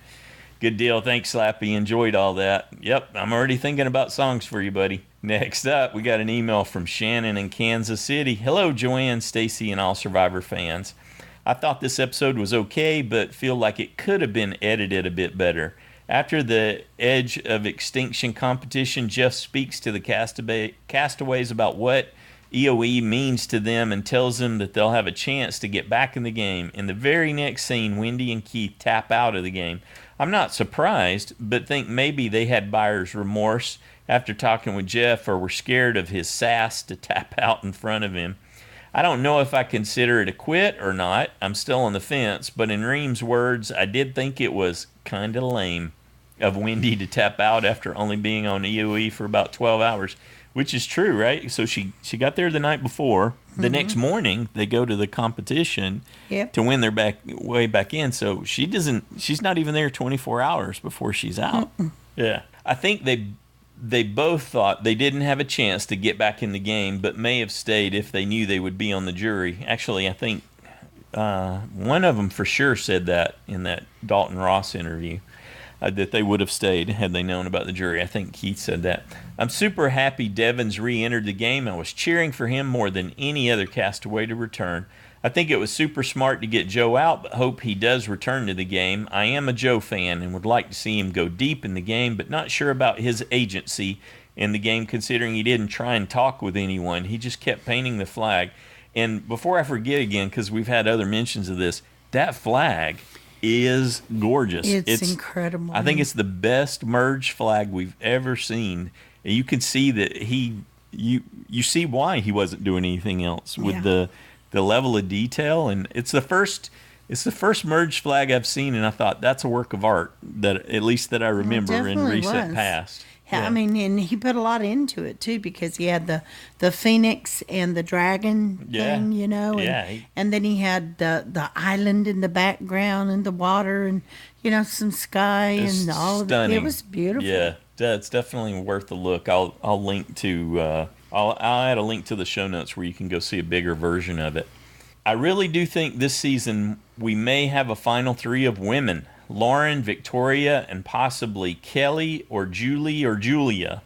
Speaker 2: Good deal. Thanks, Slappy. Enjoyed all that. Yep, I'm already thinking about songs for you, buddy. Next up, we got an email from Shannon in Kansas City. Hello, Joanne, Stacy, and all Survivor fans. I thought this episode was okay, but feel like it could have been edited a bit better. After the Edge of Extinction competition, Jeff speaks to the castaways about what EOE means to them and tells them that they'll have a chance to get back in the game. In the very next scene, Wendy and Keith tap out of the game. I'm not surprised, but think maybe they had buyer's remorse after talking with Jeff, or were scared of his sass to tap out in front of him. I don't know if I consider it a quit or not. I'm still on the fence, but in Ream's words, I did think it was kind of lame of Wendy to tap out after only being on EOE for about 12 hours, which is true, right? So she got there the night before. The next morning, they go to the competition to win their way back in. So she's not even there 24 hours before she's out. Yeah. I think they both thought they didn't have a chance to get back in the game, but may have stayed if they knew they would be on the jury. Actually, I think one of them for sure said that in that Dalton Ross interview, that they would have stayed had they known about the jury. I think Keith said that. I'm super happy Devon's re-entered the game. I was cheering for him more than any other castaway to return. I think it was super smart to get Joe out, but hope he does return to the game. I am a Joe fan and would like to see him go deep in the game, but not sure about his agency in the game, considering he didn't try and talk with anyone. He just kept painting the flag. And before I forget again, because we've had other mentions of this, that flag is gorgeous.
Speaker 1: It's incredible.
Speaker 2: I think it's the best merge flag we've ever seen. And you can see that you see why he wasn't doing anything else with the level of detail. And it's the first merge flag I've seen, and I thought that's a work of art that at least that I remember in recent past.
Speaker 1: Yeah. I mean, and he put a lot into it too, because he had the phoenix and the dragon thing, you know, and then he had the island in the background and the water and, you know, some sky and all of it. It was beautiful.
Speaker 2: Yeah, it's definitely worth a look. I'll link to I'll add a link to the show notes where you can go see a bigger version of it. I really do think this season we may have a final three of women. Lauren, Victoria, and possibly Kelly or Julie or Julia.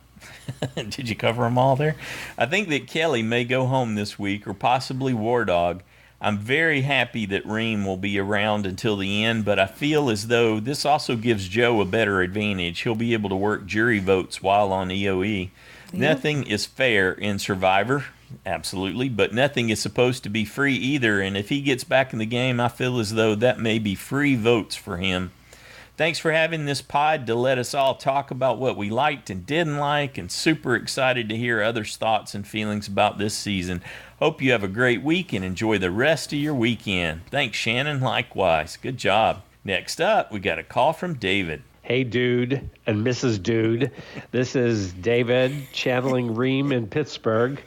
Speaker 2: Did you cover them all there? I think that Kelly may go home this week, or possibly War Dog. I'm very happy that Ream will be around until the end, but I feel as though this also gives Joe a better advantage. He'll be able to work jury votes while on EOE. Nothing is fair in Survivor, absolutely, but nothing is supposed to be free either, and if he gets back in the game, I feel as though that may be free votes for him. Thanks for having this pod to let us all talk about what we liked and didn't like, and super excited to hear others' thoughts and feelings about this season. Hope you have a great week and enjoy the rest of your weekend. Thanks, Shannon. Likewise. Good job. Next up, we got a call from David.
Speaker 13: Hey, dude and Mrs. Dude. This is David channeling Ream in Pittsburgh,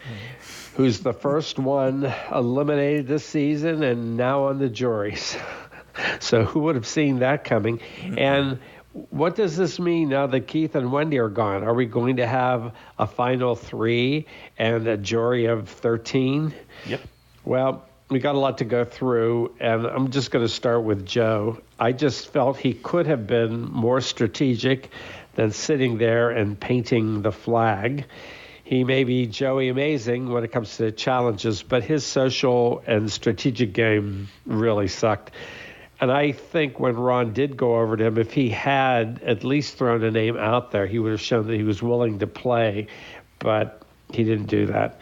Speaker 13: who's the first one eliminated this season and now on the juries. So who would have seen that coming? And what does this mean now that Keith and Wendy are gone? Are we going to have a final three and a jury of 13?
Speaker 2: Yep.
Speaker 13: Well, we got a lot to go through, and I'm just going to start with Joe. I just felt he could have been more strategic than sitting there and painting the flag. He may be Joey amazing when it comes to challenges, but his social and strategic game really sucked. And I think when Ron did go over to him, if he had at least thrown a name out there, he would have shown that he was willing to play, but he didn't do that.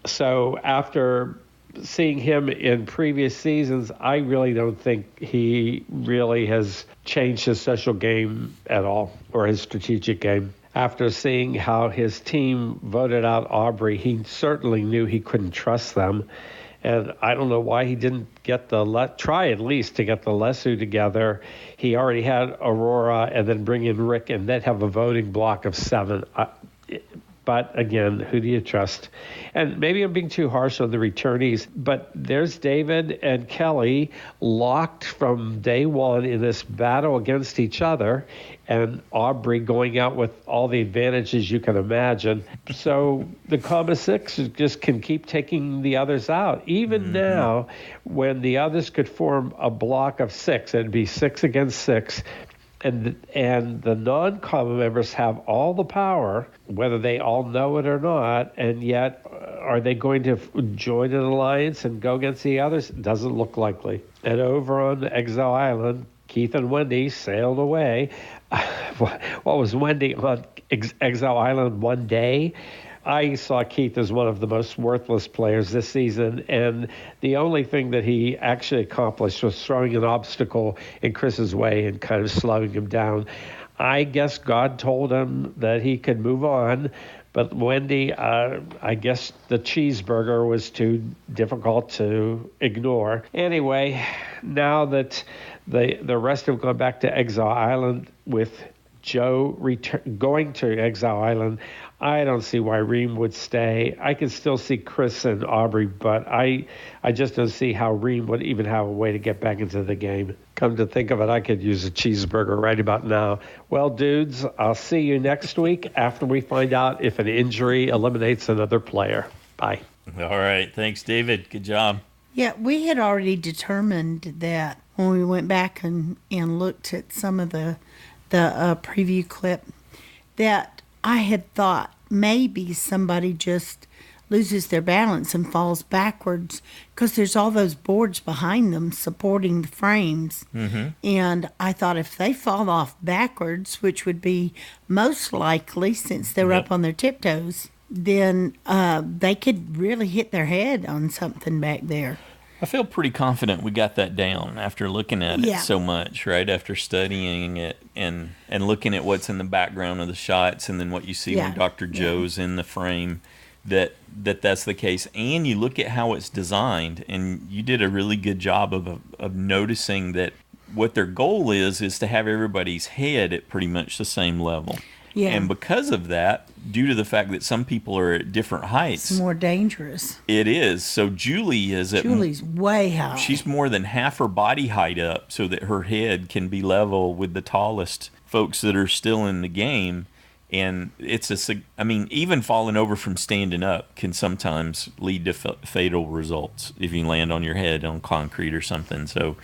Speaker 13: So after seeing him in previous seasons, I really don't think he really has changed his social game at all, or his strategic game. After seeing how his team voted out Aubrey, he certainly knew he couldn't trust them. And I don't know why he didn't get try at least to get the Lesu together. He already had Aurora, and then bring in Rick, and then have a voting block of 7. But again, who do you trust? And maybe I'm being too harsh on the returnees, but there's David and Kelly locked from day one in this battle against each other, and Aubrey going out with all the advantages you can imagine. So the Comma 6 just can keep taking the others out. Even now, when the others could form a block of 6, it'd be 6 against 6, and the non-Comma members have all the power, whether they all know it or not, and yet are they going to join an alliance and go against the others? It doesn't look likely. And over on Exile Island, Keith and Wendy sailed away. What was Wendy on Exile Island one day? I saw Keith as one of the most worthless players this season, and the only thing that he actually accomplished was throwing an obstacle in Chris's way and kind of slowing him down. I guess God told him that he could move on, but Wendy, I guess the cheeseburger was too difficult to ignore. Anyway, now that the rest have gone back to Exile Island with Joe going to Exile Island, I don't see why Reem would stay. I can still see Chris and Aubrey, but I just don't see how Reem would even have a way to get back into the game. Come to think of it, I could use a cheeseburger right about now. Well, dudes, I'll see you next week after we find out if an injury eliminates another player. Bye.
Speaker 2: All right. Thanks, David. Good job.
Speaker 1: Yeah, we had already determined that when we went back and looked at some of the preview clip, that I had thought maybe somebody just loses their balance and falls backwards because there's all those boards behind them supporting the frames.
Speaker 2: Mm-hmm.
Speaker 1: And I thought if they fall off backwards, which would be most likely since they're up on their tiptoes, then they could really hit their head on something back there.
Speaker 2: I feel pretty confident we got that down after looking at it so much, right? After studying it and looking at what's in the background of the shots and then what you see when Dr. Joe's in the frame, that's the case. And you look at how it's designed, and you did a really good job of noticing that what their goal is to have everybody's head at pretty much the same level.
Speaker 1: Yeah.
Speaker 2: And because of that, due to the fact that some people are at different heights,
Speaker 1: It's more dangerous.
Speaker 2: it is. So Julie's
Speaker 1: way high.
Speaker 2: She's more than half her body height up so that her head can be level with the tallest folks that are still in the game. And even falling over from standing up can sometimes lead to fatal results if you land on your head on concrete or something. So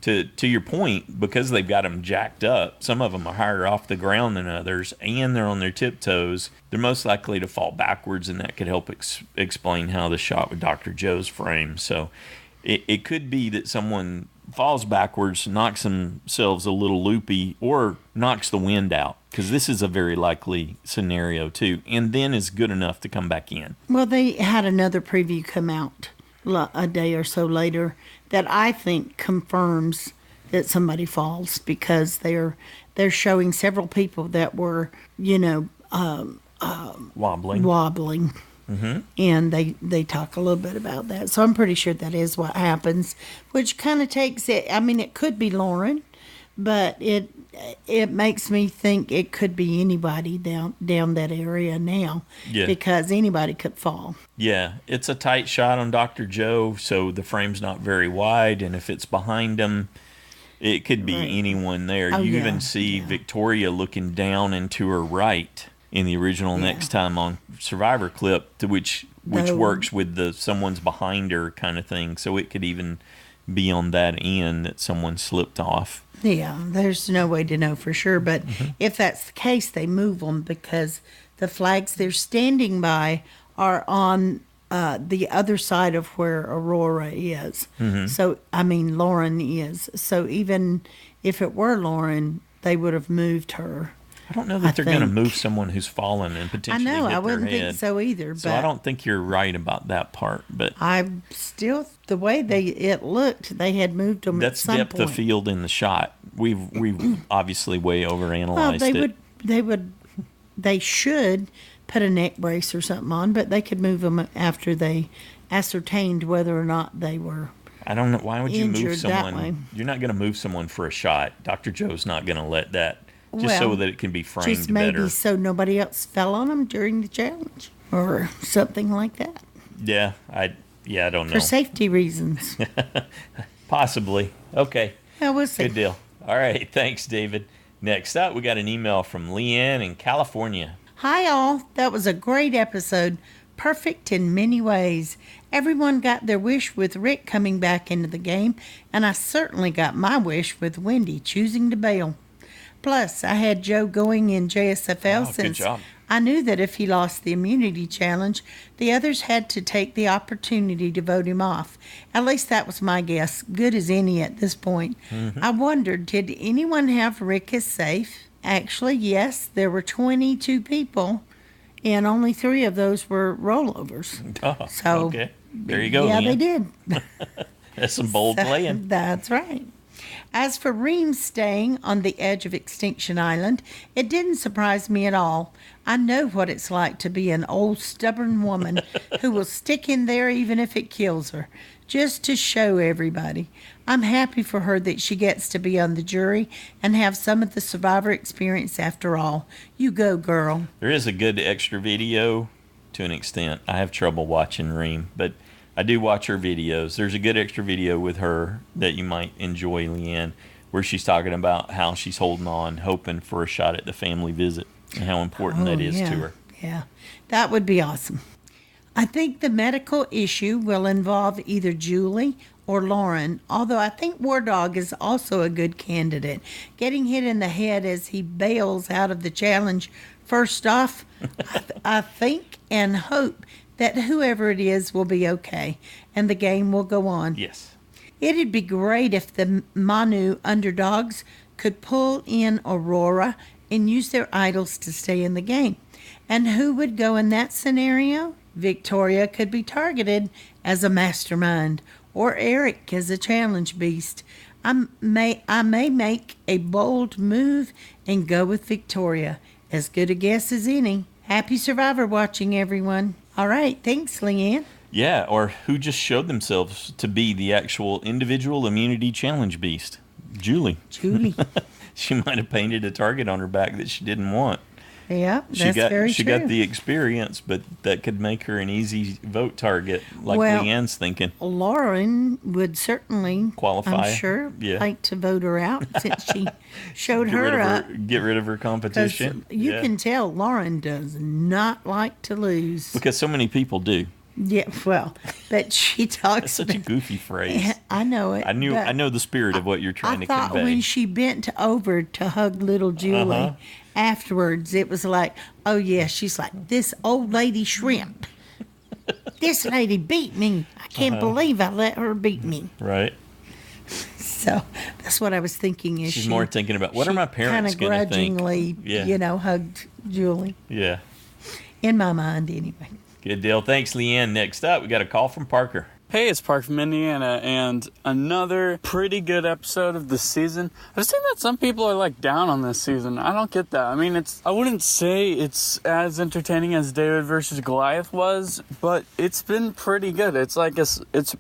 Speaker 2: to your point, because they've got them jacked up, some of them are higher off the ground than others, and they're on their tiptoes, they're most likely to fall backwards, and that could help explain how the shot with Dr. Joe's frame. So it could be that someone falls backwards, knocks themselves a little loopy, or knocks the wind out, because this is a very likely scenario too, and then is good enough to come back in.
Speaker 1: Well, they had another preview come out a day or so later that I think confirms that somebody falls, because they're showing several people that were, wobbling.
Speaker 2: Mm-hmm.
Speaker 1: And they talk a little bit about that. So I'm pretty sure that is what happens, which kind of takes it. I mean, it could be Lauren, but it makes me think it could be anybody down that area now, because anybody could fall.
Speaker 2: Yeah, it's a tight shot on Dr. Joe, so the frame's not very wide, and if it's behind him, it could be anyone there. You even see Victoria looking down and to her right in the original Next Time on Survivor clip, which works with the someone's behind her kind of thing. So it could even be on that end that someone slipped off.
Speaker 1: Yeah, there's no way to know for sure. But if that's the case, they move them, because the flags they're standing by are on the other side of where Aurora is.
Speaker 2: Mm-hmm.
Speaker 1: So, Lauren is. So even if it were Lauren, they would have moved her.
Speaker 2: I don't know that they're going to move someone who's fallen and potentially hit their head.
Speaker 1: I wouldn't think so either.
Speaker 2: So I don't think you're right about that part. But
Speaker 1: I'm still, the way it looked, they had moved them at some point.
Speaker 2: That's depth of field in the shot. We've obviously way overanalyzed it.
Speaker 1: They should put a neck brace or something on, but they could move them after they ascertained whether or not they were.
Speaker 2: I don't know. Why would you move someone?
Speaker 1: That way.
Speaker 2: You're not going to move someone for a shot. Dr. Joe's not going to let that. So that it can be framed
Speaker 1: just maybe
Speaker 2: better.
Speaker 1: So nobody else fell on them during the challenge or something like that.
Speaker 2: Yeah, I don't know.
Speaker 1: For safety reasons.
Speaker 2: Possibly. Okay.
Speaker 1: Yeah, we'll see.
Speaker 2: Good deal. All right. Thanks, David. Next up, we got an email from LeAnn in California.
Speaker 1: Hi, all. That was a great episode. Perfect in many ways. Everyone got their wish with Rick coming back into the game, and I certainly got my wish with Wendy choosing to bail. Plus, I had Joe going in JSFL since I knew that if he lost the immunity challenge, the others had to take the opportunity to vote him off. At least that was my guess, good as any at this point.
Speaker 2: Mm-hmm.
Speaker 1: I wondered, did anyone have Rick as safe? Actually, yes, there were 22 people, and only 3 of those were rollovers.
Speaker 2: Oh,
Speaker 1: So,
Speaker 2: okay. There you go,
Speaker 1: Yeah,
Speaker 2: LeAnn.
Speaker 1: they did.
Speaker 2: That's some bold playing.
Speaker 1: That's right. As for Reem staying on the edge of Extinction Island, it didn't surprise me at all. I know what it's like to be an old stubborn woman who will stick in there even if it kills her, just to show everybody. I'm happy for her that she gets to be on the jury and have some of the survivor experience after all. You go, girl.
Speaker 2: There is a good extra video to an extent. I have trouble watching Reem, but I do watch her videos. There's a good extra video with her that you might enjoy, LeAnn, where she's talking about how she's holding on, hoping for a shot at the family visit, and how important that is to her.
Speaker 1: Yeah, that would be awesome. I think the medical issue will involve either Julie or Lauren, although I think War Dog is also a good candidate. Getting hit in the head as he bails out of the challenge, first off, I think and hope that whoever it is will be okay, and the game will go on.
Speaker 2: Yes.
Speaker 1: It'd be great if the Manu underdogs could pull in Aurora and use their idols to stay in the game. And who would go in that scenario? Victoria could be targeted as a mastermind, or Eric as a challenge beast. I may make a bold move and go with Victoria. As good a guess as any. Happy Survivor watching, everyone. All right, thanks, LeAnn.
Speaker 2: Yeah, or who just showed themselves to be the actual individual immunity challenge beast? Julie. She might have painted a target on her back that she didn't want.
Speaker 1: Yeah, that's very true.
Speaker 2: She got the experience, but that could make her an easy vote target, like LeAnn's thinking.
Speaker 1: Lauren would certainly
Speaker 2: qualify.
Speaker 1: I'm sure,
Speaker 2: yeah.
Speaker 1: like to vote her out since she showed her up.
Speaker 2: Get rid of her competition.
Speaker 1: You can tell Lauren does not like to lose.
Speaker 2: Because so many people do.
Speaker 1: Yeah, well, but she talks.
Speaker 2: That's such a goofy phrase.
Speaker 1: I know it.
Speaker 2: I know the spirit of what you're trying to convey.
Speaker 1: I thought when she bent over to hug little Julie afterwards, it was like, oh yeah, she's like, this old lady shrimp. This lady beat me. I can't believe I let her beat me.
Speaker 2: Right.
Speaker 1: So that's what I was thinking. Is
Speaker 2: she's more thinking about what are my parents going to think?
Speaker 1: Kind of grudgingly, hugged Julie.
Speaker 2: Yeah.
Speaker 1: In my mind, anyway.
Speaker 2: Good deal. Thanks, LeAnn. Next up, we got a call from Parker.
Speaker 14: Hey, it's Park from Indiana, and another pretty good episode of the season. I've seen that some people are like down on this season. I don't get that. I mean, I wouldn't say it's as entertaining as David versus Goliath was, but it's been pretty good. It's like it's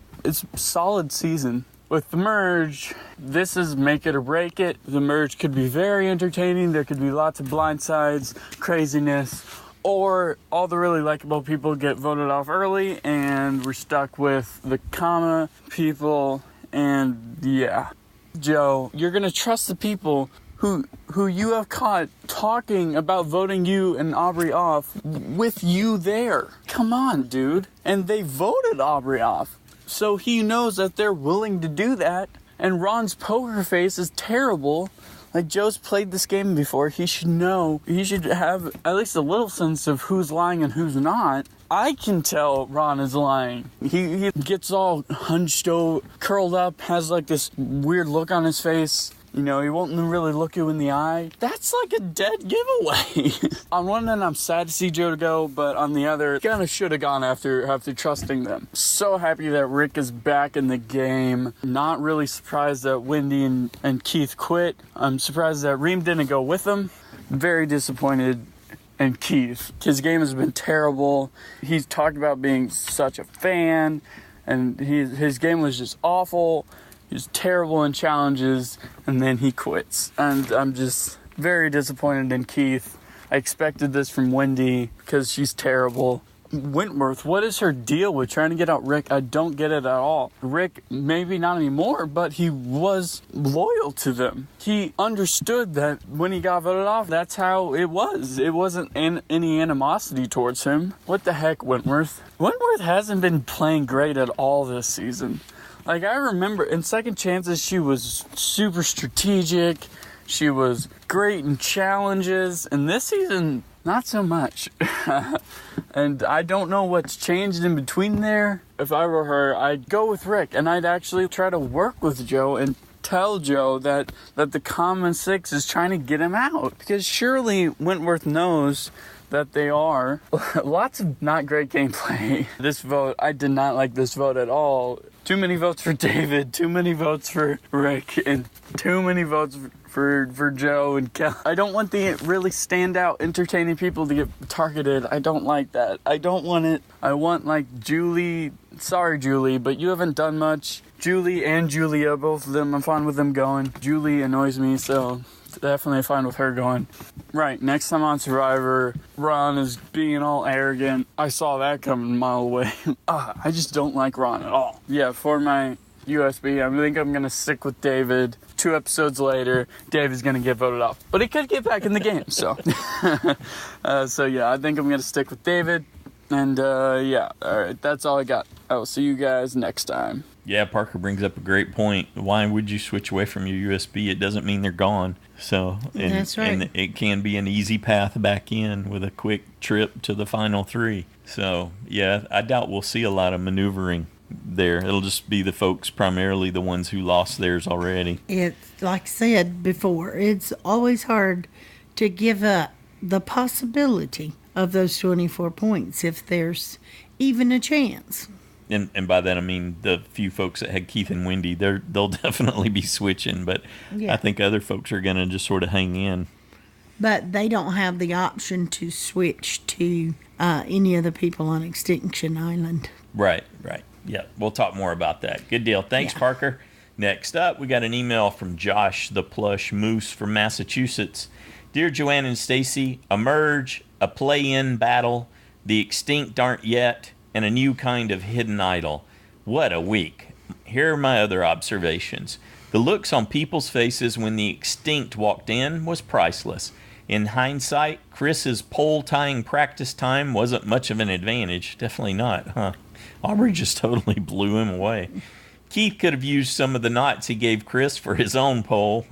Speaker 14: solid season. With the merge, this is make it or break it. The merge could be very entertaining. There could be lots of blindsides, craziness. Or all the really likable people get voted off early and we're stuck with the comma people. And yeah, Joe, you're going to trust the people who you have caught talking about voting you and Aubrey off with you there. Come on, dude. And they voted Aubrey off. So he knows that they're willing to do that. And Ron's poker face is terrible. Like, Joe's played this game before. He should know. He should have at least a little sense of who's lying and who's not. I can tell Ron is lying. He gets all hunched over, curled up, has like this weird look on his face. You know, he won't really look you in the eye. That's like a dead giveaway. On one end, I'm sad to see Joe go, but on the other, kind of should have gone after trusting them. So happy that Rick is back in the game. Not really surprised that Wendy and Keith quit. I'm surprised that Reem didn't go with them. Very disappointed in Keith. His game has been terrible. He's talked about being such a fan, and his game was just awful. He's terrible in challenges, and then he quits. And I'm just very disappointed in Keith. I expected this from Wendy because she's terrible. Wentworth, what is her deal with trying to get out Rick? I don't get it at all. Rick, maybe not anymore, but he was loyal to them. He understood that when he got voted off, that's how it was. It wasn't any animosity towards him. What the heck, Wentworth? Wentworth hasn't been playing great at all this season. Like, I remember in Second Chances, she was super strategic. She was great in challenges. And this season, not so much. And I don't know what's changed in between there. If I were her, I'd go with Rick, and I'd actually try to work with Joe and tell Joe that the common six is trying to get him out. Because surely Wentworth knows that they are. Lots of not great gameplay. This vote, I did not like this vote at all. Too many votes for David, too many votes for Rick, and too many votes for Joe and Kelly. I don't want the really standout, entertaining people to get targeted. I don't like that. I don't want it. I want, like, Julie. Sorry, Julie, but you haven't done much. Julie and Julia, both of them, I'm fine with them going. Julie annoys me, so definitely fine with her going. Right, next time on Survivor, Ron is being all arrogant. I saw that coming a mile away. I just don't like Ron at all. Yeah, for my USB, I think I'm going to stick with David. 2 episodes later, David's going to get voted off. But he could get back in the game, so. So yeah, I think I'm going to stick with David. And yeah, all right, that's all I got. I will see you guys next time.
Speaker 2: Yeah, Parker brings up a great point. Why would you switch away from your USB? It doesn't mean they're gone. So,
Speaker 1: that's right.
Speaker 2: And it can be an easy path back in with a quick trip to the final 3. So, yeah, I doubt we'll see a lot of maneuvering there. It'll just be the folks, primarily the ones who lost theirs already.
Speaker 1: It's like I said before, it's always hard to give up the possibility of those 24 points if there's even a chance.
Speaker 2: And by that I mean the few folks that had Keith and Wendy, they'll definitely be switching, but
Speaker 1: Yeah.
Speaker 2: I think other folks are going to just sort of hang in.
Speaker 1: But they don't have the option to switch to any of the people on Extinction Island.
Speaker 2: Right. Yeah, we'll talk more about that. Good deal. Thanks,
Speaker 1: Yeah.
Speaker 2: Parker. Next up, we got an email from Josh the Plush Moose from Massachusetts. Dear Joanne and Stacy, a merge, a play-in battle, the extinct aren't yet, and a new kind of hidden idol. What a week. Here are my other observations. The looks on people's faces when the extinct walked in was priceless. In hindsight, Chris's pole tying practice time wasn't much of an advantage. Definitely not, huh? Aubrey just totally blew him away. Keith could have used some of the knots he gave Chris for his own pole.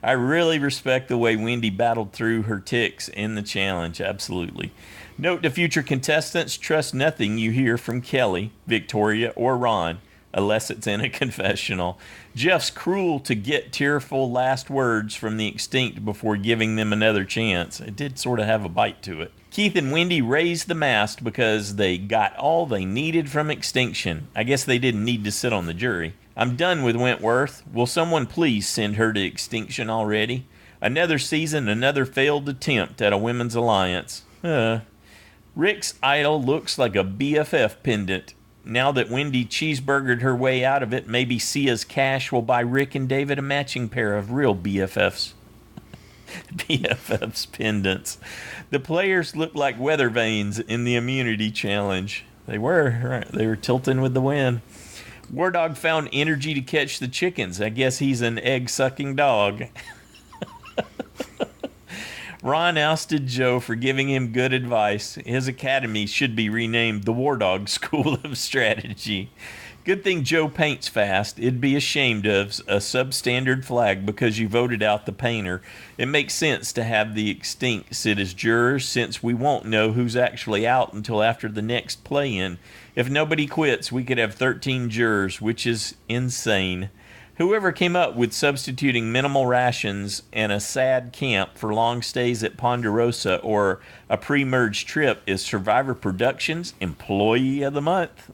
Speaker 2: I really respect the way Wendy battled through her tics in the challenge. Absolutely. Note to future contestants, trust nothing you hear from Kelly, Victoria, or Ron, unless it's in a confessional. Jeff's cruel to get tearful last words from the extinct before giving them another chance. It did sort of have a bite to it. Keith and Wendy raised the mast because they got all they needed from Extinction. I guess they didn't need to sit on the jury. I'm done with Wentworth. Will someone please send her to Extinction already? Another season, another failed attempt at a women's alliance. Rick's idol looks like a BFF pendant. Now that Wendy cheeseburgered her way out of it, maybe Sia's cash will buy Rick and David a matching pair of real BFFs. BFFs pendants. The players look like weather vanes in the immunity challenge. They were, right? They were tilting with the wind. War Dog found energy to catch the chickens. I guess he's an egg-sucking dog. Ron ousted Joe for giving him good advice. His academy should be renamed the War Dog School of Strategy. Good thing Joe paints fast. It'd be ashamed of a substandard flag because you voted out the painter. It makes sense to have the extinct sit as jurors since we won't know who's actually out until after the next play-in. If nobody quits, we could have 13 jurors, which is insane. Whoever came up with substituting minimal rations and a sad camp for long stays at Ponderosa or a pre-merge trip is Survivor Productions Employee of the Month.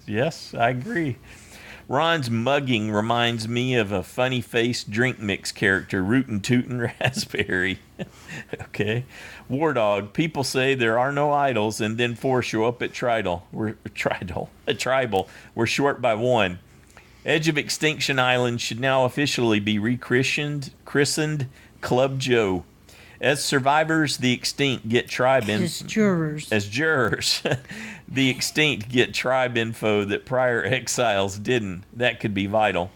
Speaker 2: Yes, I agree. Ron's mugging reminds me of a funny-faced drink mix character, Rootin' Tootin' Raspberry. Okay. War Dog, people say there are no idols and then 4 show up at Tribal. We're short by 1. Edge of Extinction Island should now officially be christened Club Joe. As survivors, the extinct get tribe info. As jurors, the extinct get tribe info that prior exiles didn't. That could be vital.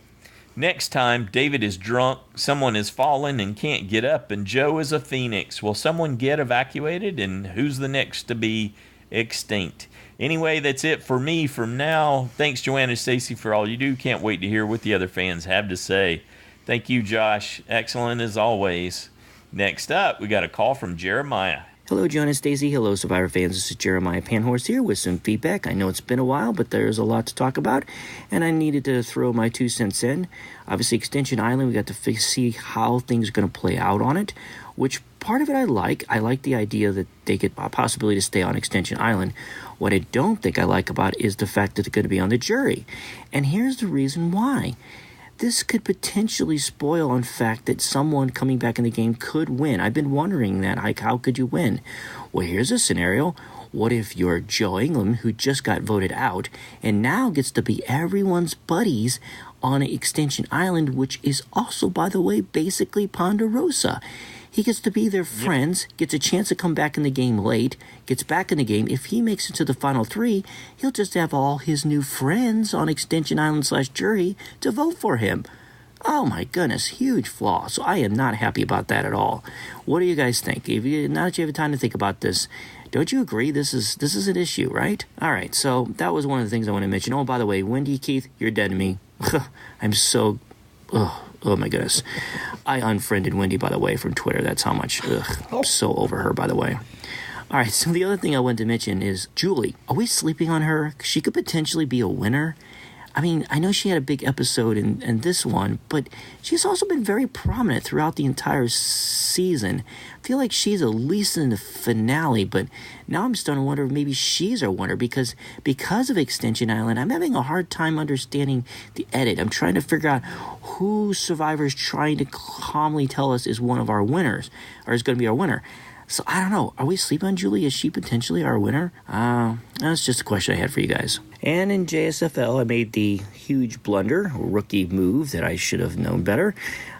Speaker 2: Next time, David is drunk, someone has fallen and can't get up, and Joe is a phoenix. Will someone get evacuated, and who's the next to be extinct? Anyway, that's it for me from now. Thanks, Joanne and Stacy, for all you do. Can't wait to hear what the other fans have to say. Thank you, Josh. Excellent as always. Next up, we got a call from Jeremiah.
Speaker 15: Hello, John and Stacy. Hello, Survivor fans. This is Jeremiah Panhorse here with some feedback. I know it's been a while, but there's a lot to talk about, and I needed to throw my 2 cents in. Obviously, Extinction Island, we got to see how things are going to play out on it, which part of it I like. I like the idea that they get a possibility to stay on Extinction Island. What I don't think I like about it is the fact that they're going to be on the jury. And here's the reason why. This could potentially spoil on fact that someone coming back in the game could win. I've been wondering that, like, how could you win? Well, here's a scenario. What if you're Joe England, who just got voted out, and now gets to be everyone's buddies on Extinction Island, which is also, by the way, basically Ponderosa. He gets to be their friends, gets a chance to come back in the game late, gets back in the game. If he makes it to the final 3, he'll just have all his new friends on Extinction Island/jury to vote for him. Oh my goodness, huge flaw. So I am not happy about that at all. What do you guys think? Now that you have time to think about this, don't you agree this is an issue, right? All right, so that was one of the things I want to mention. Oh, by the way, Wendy, Keith, you're dead to me. I'm so... Oh my goodness. I unfriended Wendy, by the way, from Twitter. That's how much. I'm so over her, by the way. All right, so the other thing I wanted to mention is Julie. Are we sleeping on her? She could potentially be a winner. I mean, I know she had a big episode in this one, but she's also been very prominent throughout the entire season. I feel like she's at least in the finale, but now I'm starting to wonder if maybe she's our winner because of Extinction Island, I'm having a hard time understanding the edit. I'm trying to figure out who Survivor's trying to calmly tell us is one of our winners, or is going to be our winner. So I don't know. Are we sleeping on Julie? Is she potentially our winner? That's just a question I had for you guys. And in JSFL, I made the huge blunder, rookie move that I should have known better.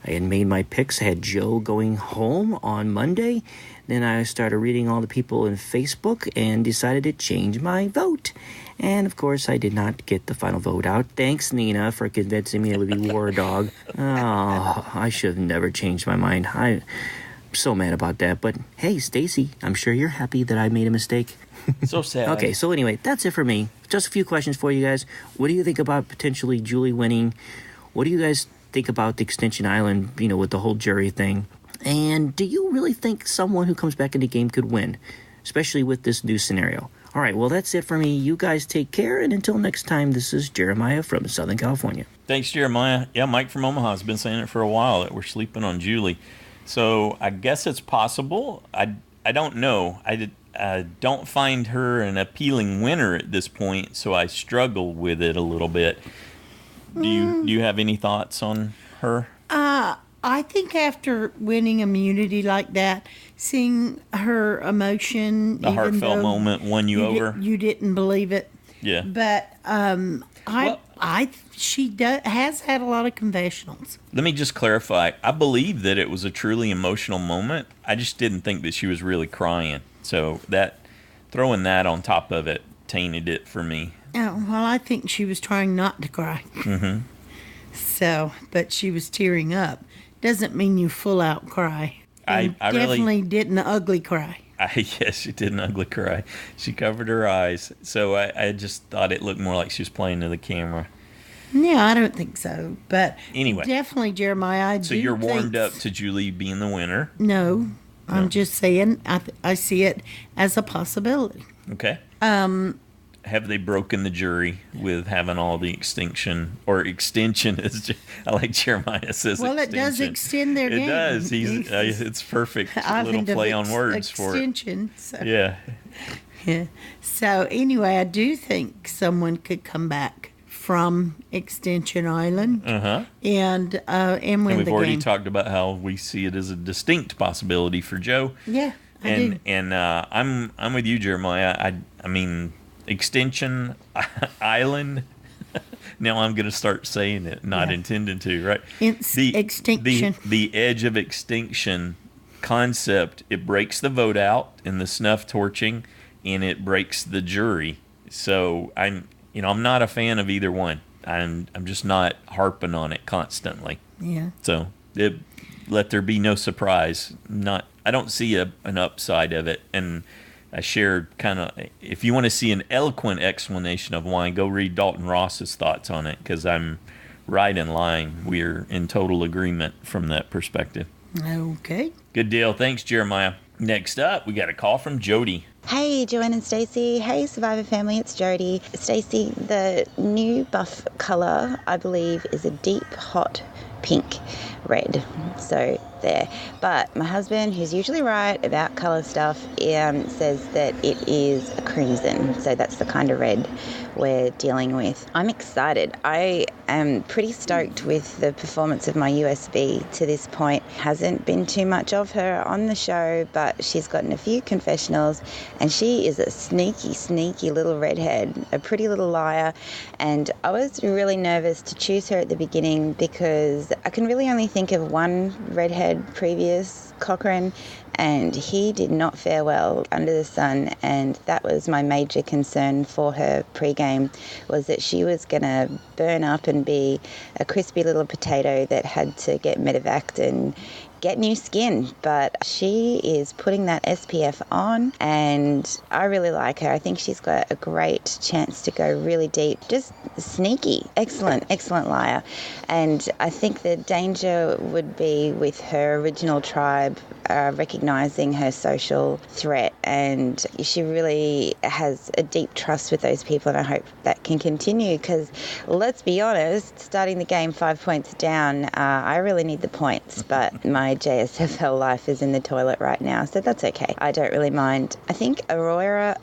Speaker 15: I had made my picks. I had Joe going home on Monday. Then I started reading all the people in Facebook and decided to change my vote. And, of course, I did not get the final vote out. Thanks, Nina, for convincing me it would be War Dog. Oh, I should have never changed my mind. I'm so mad about that. But, hey, Stacy, I'm sure you're happy that I made a mistake.
Speaker 2: So sad.
Speaker 15: Okay, so anyway, that's it for me. Just a few questions for you guys. What do you think about potentially Julie winning? What do you guys think about the Extinction Island, with the whole jury thing? And do you really think someone who comes back in the game could win, especially with this new scenario? All right, well, that's it for me. You guys take care, and until next time, this is Jeremiah from Southern California.
Speaker 2: Thanks, Jeremiah. Yeah, Mike from Omaha has been saying it for a while that we're sleeping on Julie. So I guess it's possible. I don't know. I don't find her an appealing winner at this point, so I struggle with it a little bit. Do you have any thoughts on her?
Speaker 1: I think after winning immunity like that, seeing her emotion,
Speaker 2: the heartfelt moment won you over.
Speaker 1: You didn't believe it.
Speaker 2: Yeah.
Speaker 1: But she has had a lot of confessionals.
Speaker 2: Let me just clarify. I believe that it was a truly emotional moment. I just didn't think that she was really crying. So throwing that on top of it tainted it for me.
Speaker 1: Oh, well, I think she was trying not to cry.
Speaker 2: Mm-hmm.
Speaker 1: So, but she was tearing up. Doesn't mean you full out cry. I definitely really didn't ugly cry.
Speaker 2: Yes, she did an ugly cry. She covered her eyes. So I just thought it looked more like she was playing to the camera.
Speaker 1: No, I don't think so. But
Speaker 2: anyway,
Speaker 1: definitely, Jeremiah.
Speaker 2: So you're warmed up to Julie being the winner?
Speaker 1: No. I'm just saying I see it as a possibility.
Speaker 2: Okay. Have they broken the jury with having all the extinction or extension? I like Jeremiah says.
Speaker 1: Well,
Speaker 2: extinction.
Speaker 1: It does extend their game.
Speaker 2: It does. It's perfect. Little play on words for it.
Speaker 1: So.
Speaker 2: Yeah.
Speaker 1: Yeah. So anyway, I do think someone could come back from Extinction Island and win the game.
Speaker 2: And we've already talked about how we see it as a distinct possibility for Joe.
Speaker 1: Yeah, I do.
Speaker 2: And I'm with you, Jeremiah. I mean, Extinction Island. Now I'm going to start saying it, not intending to, right?
Speaker 1: Extinction.
Speaker 2: The edge of extinction concept, it breaks the vote out in the snuff torching, and it breaks the jury. So I'm not a fan of either one. I'm just not harping on it constantly.
Speaker 1: Yeah.
Speaker 2: So let there be no surprise. I don't see an upside of it, and I shared kind of, if you want to see an eloquent explanation of why, go read Dalton Ross's thoughts on it, because I'm right in line. We're in total agreement from that perspective.
Speaker 1: Okay.
Speaker 2: Good deal. Thanks, Jeremiah. Next up, we got a call from Jody.
Speaker 16: Hey, Joanne and Stacey. Hey, Survivor family, it's Jody. Stacey, the new buff colour, I believe, is a deep, hot pink red. So there. But my husband, who's usually right about colour stuff, says that it is a crimson. So that's the kind of red we're dealing with. I'm excited. I am pretty stoked with the performance of my USB to this point. Hasn't been too much of her on the show, but she's gotten a few confessionals, and she is a sneaky, sneaky little redhead, a pretty little liar. And I was really nervous to choose her at the beginning because I can really only think of one redhead previous, Cochrane, and he did not fare well under the sun, and that was my major concern for her pre-game, was that she was going to burn up and be a crispy little potato that had to get medevaced and get new skin. But she is putting that SPF on, and I really like her. I think she's got a great chance to go really deep. Just sneaky. Excellent liar. And I think the danger would be with her original tribe recognizing her social threat, and she really has a deep trust with those people, and I hope that can continue, because let's be honest, starting the game 5 points down, I really need the points, but my JSFL life is in the toilet right now, so that's okay. I don't really mind. I think Aurora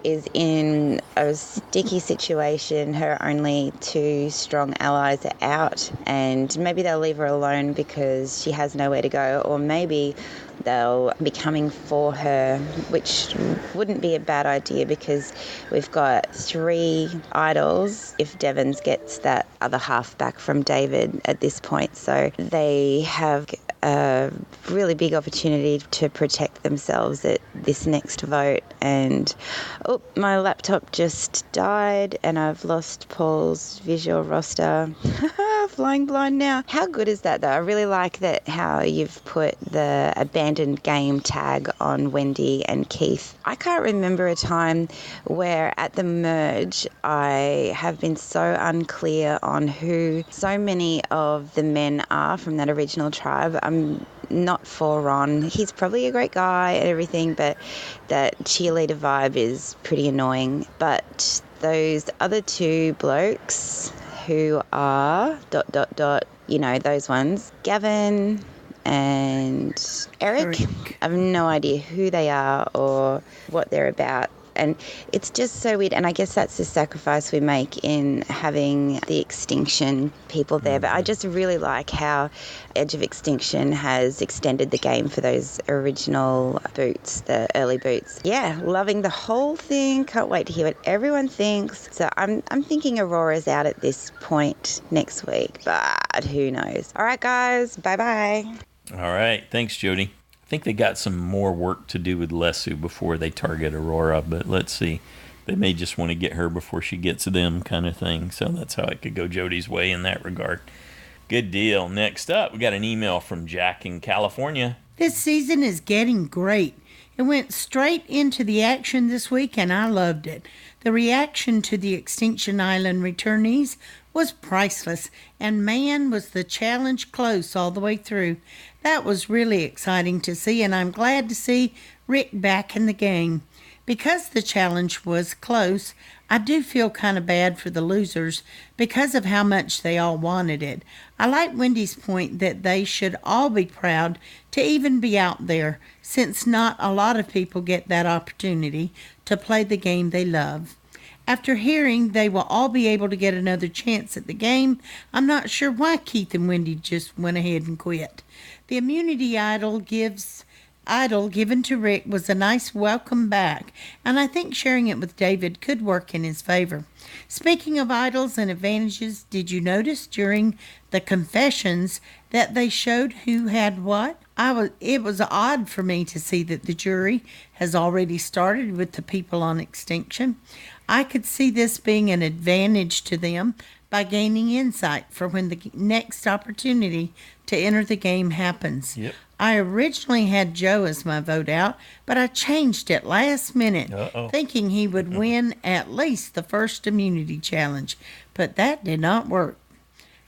Speaker 16: is in a sticky situation. Her only two strong allies are out, and maybe they'll leave her alone because she has nowhere to go, or maybe they'll be coming for her, which wouldn't be a bad idea because we've got 3 idols if Devons gets that other half back from David at this point. So they have a really big opportunity to protect themselves at this next vote. And my laptop just died and I've lost Paul's visual roster. Flying blind now. How good is that, though? I really like that how you've put the abandoned game tag on Wendy and Keith. I can't remember a time where at the merge I have been so unclear on who so many of the men are from that original tribe. I'm not for Ron. He's probably a great guy and everything, but that cheerleader vibe is pretty annoying. But those other 2 blokes who are ... those ones, Gavin and Eric. I have no idea who they are or what they're about. And it's just so weird. And I guess that's the sacrifice we make in having the Extinction people there. But I just really like how Edge of Extinction has extended the game for those original boots, the early boots. Yeah, loving the whole thing. Can't wait to hear what everyone thinks. So I'm thinking Aurora's out at this point next week, but who knows? All right, guys. Bye-bye.
Speaker 2: All right. Thanks, Jody. I think they got some more work to do with Lesu before they target Aurora, but let's see. They may just want to get her before she gets them, kind of thing. So that's how it could go Jody's way in that regard. Good deal. Next up, we got an email from Jack in California.
Speaker 1: This season is getting great. It went straight into the action this week, and I loved it. The reaction to the Extinction Island returnees was priceless, and man, was the challenge close all the way through. That was really exciting to see, and I'm glad to see Rick back in the game. Because the challenge was close, I do feel kind of bad for the losers because of how much they all wanted it. I like Wendy's point that they should all be proud to even be out there, since not a lot of people get that opportunity to play the game they love. After hearing they will all be able to get another chance at the game, I'm not sure why Keith and Wendy just went ahead and quit. The immunity idol given to Rick was a nice welcome back, and I think sharing it with David could work in his favor. Speaking of idols and advantages, did you notice during the confessions that they showed who had what? It was odd for me to see that the jury has already started with the people on Extinction. I could see this being an advantage to them by gaining insight for when the next opportunity to enter the game happens.
Speaker 2: Yep.
Speaker 1: I originally had Joe as my vote out, but I changed it last minute, thinking he would win at least the first immunity challenge, but that did not work.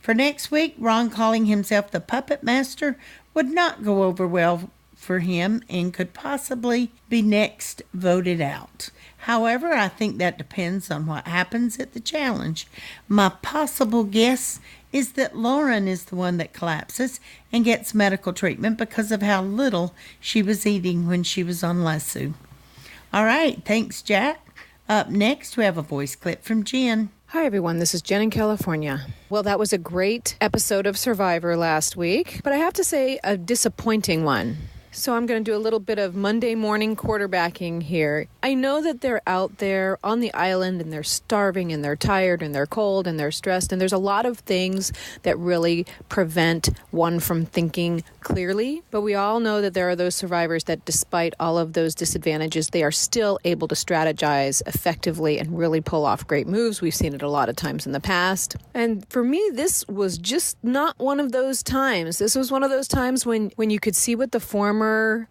Speaker 1: For next week, Ron calling himself the puppet master would not go over well for him and could possibly be next voted out. However, I think that depends on what happens at the challenge. My possible guess is that Lauren is the one that collapses and gets medical treatment because of how little she was eating when she was on lasso. All right, thanks, Jack. Up next, we have a voice clip from Jen.
Speaker 17: Hi, everyone. This is Jen in California. Well, that was a great episode of Survivor last week, but I have to say a disappointing one. So I'm going to do a little bit of Monday morning quarterbacking here. I know that they're out there on the island and they're starving and they're tired and they're cold and they're stressed. And there's a lot of things that really prevent one from thinking clearly. But we all know that there are those survivors that despite all of those disadvantages, they are still able to strategize effectively and really pull off great moves. We've seen it a lot of times in the past. And for me, this was just not one of those times. This was one of those times when you could see what the former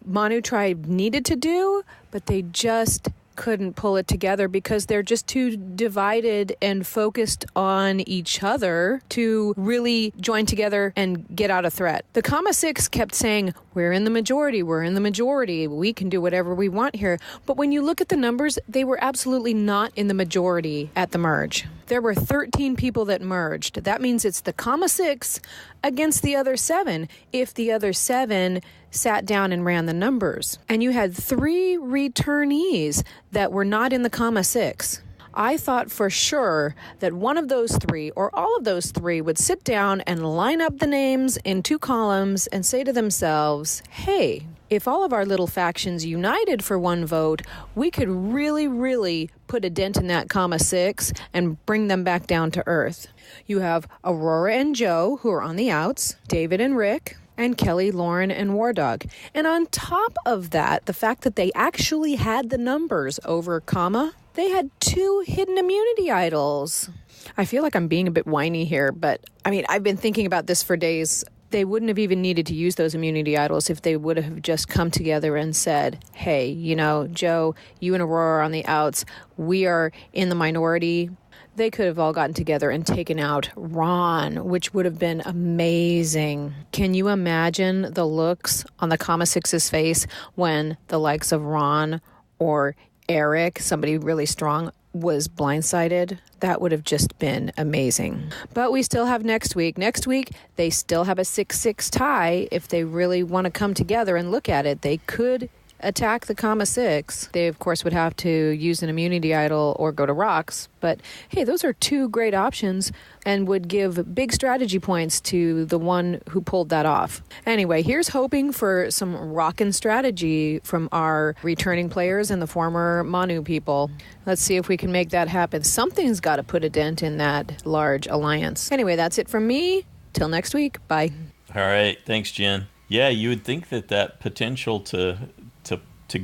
Speaker 17: Manu tribe needed to do, but they just couldn't pull it together because they're just too divided and focused on each other to really join together and get out a threat. The Comma 6 kept saying, we're in the majority, we can do whatever we want here. But when you look at the numbers, they were absolutely not in the majority at the merge. There were 13 people that merged. That means it's the Comma 6 against the other 7 if the other 7 sat down and ran the numbers. And you had 3 returnees that were not in the Comma 6. I thought for sure that one of those 3 or all of those 3 would sit down and line up the names in 2 columns and say to themselves, hey, if all of our little factions united for one vote, we could really, really put a dent in that Comma 6 and bring them back down to earth. You have Aurora and Joe, who are on the outs, David and Rick, and Kelly, Lauren, and War Dog. And on top of that, the fact that they actually had the numbers over Comma, they had 2 hidden immunity idols. I feel like I'm being a bit whiny here, but I mean, I've been thinking about this for days. They wouldn't have even needed to use those immunity idols if they would have just come together and said, hey, you know, Joe, you and Aurora are on the outs. We are in the minority. They could have all gotten together and taken out Ron, which would have been amazing. Can you imagine the looks on the Comma 6's face when the likes of Ron or Eric, somebody really strong, was blindsided? That would have just been amazing. But we still have next week. Next week, they still have a 6-6 tie. If they really want to come together and look at it, they could attack the Comma 6. They, of course, would have to use an immunity idol or go to rocks. But, hey, those are 2 great options and would give big strategy points to the one who pulled that off. Anyway, here's hoping for some rockin' strategy from our returning players and the former Manu people. Let's see if we can make that happen. Something's got to put a dent in that large alliance. Anyway, that's it from me. Till next week. Bye.
Speaker 2: All right. Thanks, Jen. Yeah, you would think that potential to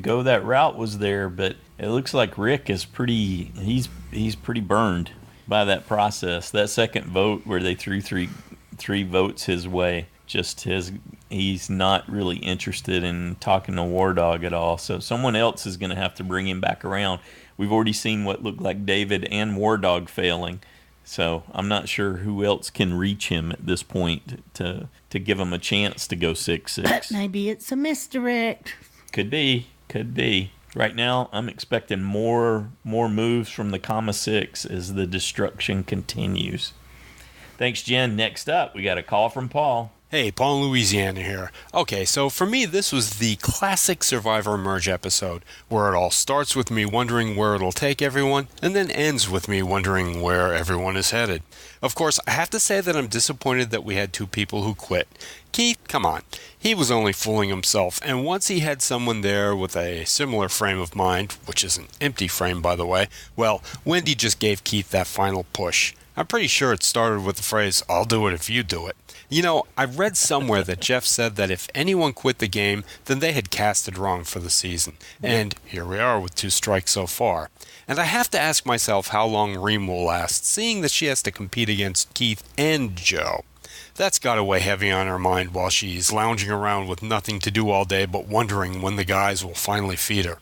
Speaker 2: go that route was there, but it looks like Rick is he's pretty burned by that process. That second vote where they threw three votes his way, he's not really interested in talking to War Dog at all. So someone else is going to have to bring him back around. We've already seen what looked like David and War Dog failing. So I'm not sure who else can reach him at this point to give him a chance to go 6-6.
Speaker 1: But maybe it's a misdirect.
Speaker 2: Could be. Right now, I'm expecting more moves from the Comma 6 as the destruction continues. Thanks, Jen. Next up, we got a call from Paul.
Speaker 18: Hey, Paul in Louisiana here. Okay, so for me, this was the classic Survivor Merge episode, where it all starts with me wondering where it'll take everyone, and then ends with me wondering where everyone is headed. Of course, I have to say that I'm disappointed that we had 2 people who quit. Keith, come on. He was only fooling himself, and once he had someone there with a similar frame of mind, which is an empty frame, by the way, well, Wendy just gave Keith that final push. I'm pretty sure it started with the phrase, I'll do it if you do it. You know, I read somewhere that Jeff said that if anyone quit the game, then they had casted wrong for the season. And here we are with 2 strikes so far. And I have to ask myself how long Reem will last, seeing that she has to compete against Keith and Joe. That's got to weigh heavy on her mind while she's lounging around with nothing to do all day but wondering when the guys will finally feed her.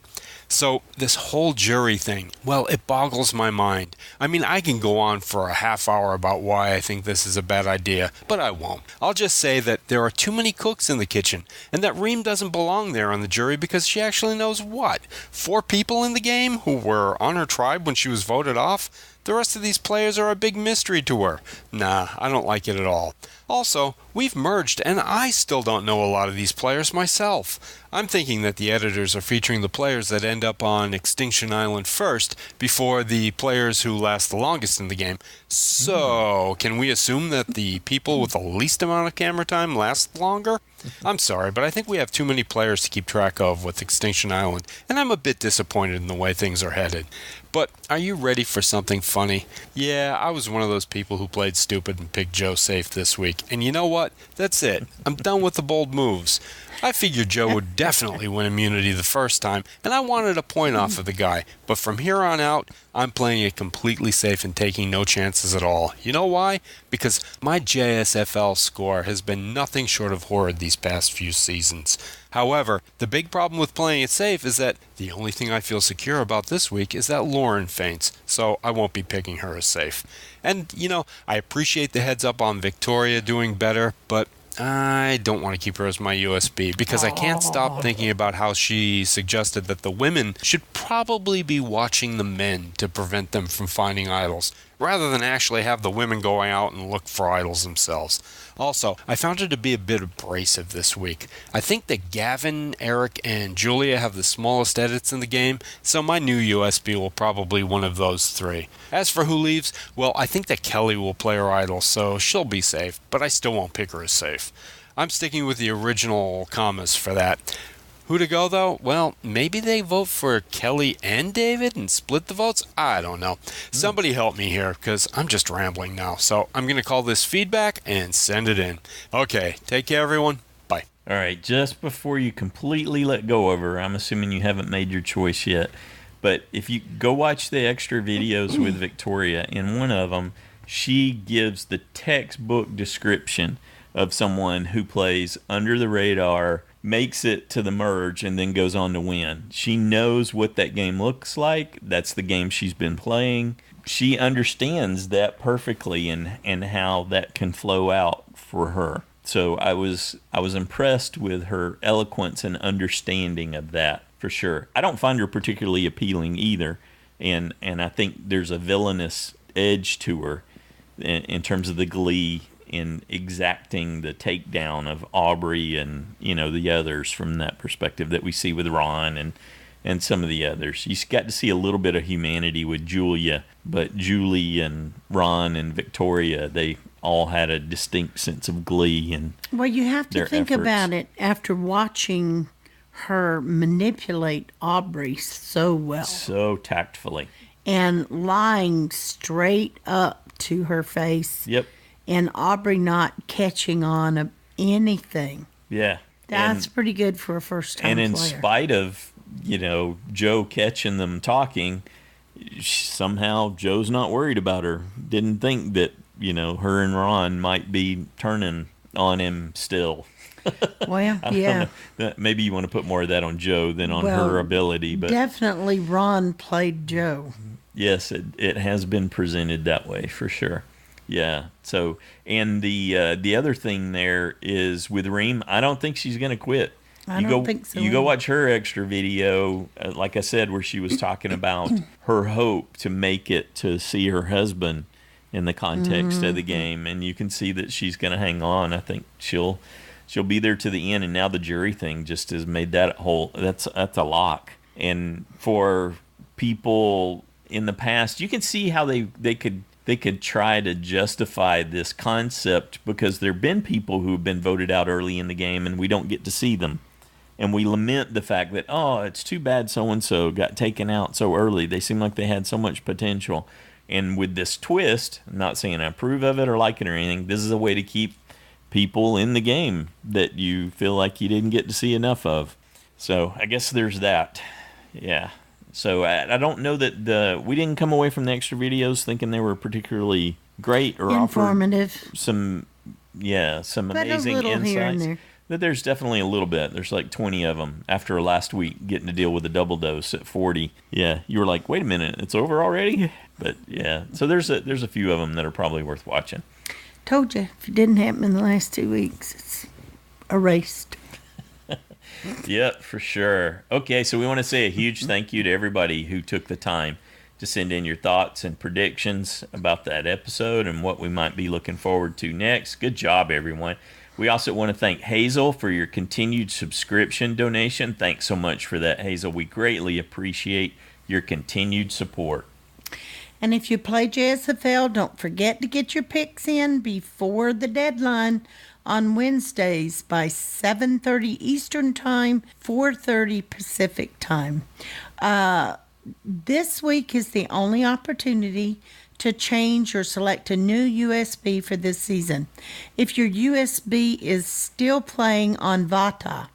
Speaker 18: So this whole jury thing, well, it boggles my mind. I mean, I can go on for a half hour about why I think this is a bad idea, but I won't. I'll just say that there are too many cooks in the kitchen, and that Reem doesn't belong there on the jury because she actually knows what? 4 people in the game who were on her tribe when she was voted off? The rest of these players are a big mystery to her. Nah, I don't like it at all. Also, we've merged, and I still don't know a lot of these players myself. I'm thinking that the editors are featuring the players that end up on Extinction Island first, before the players who last the longest in the game. So, can we assume that the people with the least amount of camera time last longer? I'm sorry, but I think we have too many players to keep track of with Extinction Island, and I'm a bit disappointed in the way things are headed. But are you ready for something funny? Yeah, I was one of those people who played stupid and picked Joe safe this week. And you know what? That's it. I'm done with the bold moves. I figured Joe would definitely win immunity the first time, and I wanted a point off of the guy. But from here on out, I'm playing it completely safe and taking no chances at all. You know why? Because my JSFL score has been nothing short of horrid these past few seasons. However, the big problem with playing it safe is that the only thing I feel secure about this week is that Lauren faints, so I won't be picking her as safe. And, you know, I appreciate the heads up on Victoria doing better, but I don't want to keep her as my USB because I can't stop thinking about how she suggested that the women should probably be watching the men to prevent them from finding idols, rather than actually have the women going out and look for idols themselves. Also, I found her to be a bit abrasive this week. I think that Gavin, Eric, and Julia have the smallest edits in the game, so my new USB will probably be one of those 3. As for who leaves, well, I think that Kelly will play her idol, so she'll be safe, but I still won't pick her as safe. I'm sticking with the original commas for that. Who to go, though? Well, maybe they vote for Kelly and David and split the votes? I don't know. Somebody help me here, because I'm just rambling now. So I'm going to call this feedback and send it in. Okay, take care, everyone. Bye.
Speaker 2: All right, just before you completely let go of her, I'm assuming you haven't made your choice yet, but if you go watch the extra videos with Victoria, in one of them, she gives the textbook description of someone who plays under the radar, makes it to the merge, and then goes on to win. She knows what that game looks like. That's the game she's been playing. She understands that perfectly and how that can flow out for her. So I was impressed with her eloquence and understanding of that, for sure. I don't find her particularly appealing either, and I think there's a villainous edge to her in terms of the glee in exacting the takedown of Aubrey and, you know, the others from that perspective that we see with Ron and some of the others. You got to see a little bit of humanity with Julia, but Julie and Ron and Victoria, they all had a distinct sense of glee and
Speaker 1: well, you have to think
Speaker 2: efforts.
Speaker 1: about it after watching her manipulate Aubrey so well.
Speaker 2: So tactfully.
Speaker 1: And lying straight up to her face.
Speaker 2: Yep.
Speaker 1: And Aubrey not catching on anything.
Speaker 2: Yeah.
Speaker 1: That's pretty good for a first-time player.
Speaker 2: And in spite of, you know, Joe catching them talking, somehow Joe's not worried about her. Didn't think that, you know, her and Ron might be turning on him still.
Speaker 1: Well, yeah.
Speaker 2: Maybe you want to put more of that on Joe than on her ability. But
Speaker 1: definitely Ron played Joe.
Speaker 2: Yes, it has been presented that way for sure. Yeah. So, and the other thing there is with Reem, I don't think she's going to quit.
Speaker 1: I don't think so.
Speaker 2: You go watch her extra video, like I said, where she was talking about her hope to make it to see her husband in the context of the game, and you can see that she's going to hang on. I think she'll be there to the end, and now the jury thing just has made that that's a lock. And for people in the past, you can see how they could try to justify this concept because there have been people who have been voted out early in the game and we don't get to see them. And we lament the fact that, oh, it's too bad so-and-so got taken out so early. They seem like they had so much potential. And with this twist, I'm not saying I approve of it or like it or anything, this is a way to keep people in the game that you feel like you didn't get to see enough of. So I guess there's that. Yeah. So I don't know that we didn't come away from the extra videos thinking they were particularly great or
Speaker 1: informative.
Speaker 2: Some amazing
Speaker 1: here and
Speaker 2: insights.
Speaker 1: there.
Speaker 2: But there's definitely a little bit. There's like 20 of them after last week getting to deal with a double dose at 40. Yeah, you were like, wait a minute, it's over already? But yeah, so there's a few of them that are probably worth watching.
Speaker 1: Told you, if it didn't happen in the last 2 weeks, it's erased.
Speaker 2: Yep, for sure. Okay, so we want to say a huge thank you to everybody who took the time to send in your thoughts and predictions about that episode and what we might be looking forward to next. Good job, everyone. We also want to thank Hazel for your continued subscription donation. Thanks so much for that, Hazel. We greatly appreciate your continued support.
Speaker 1: And if you play JSFL, don't forget to get your picks in before the deadline on Wednesdays by 7:30 Eastern Time, 4:30 Pacific Time. This week is the only opportunity to change or select a new USB for this season. If your USB is still playing on Vata,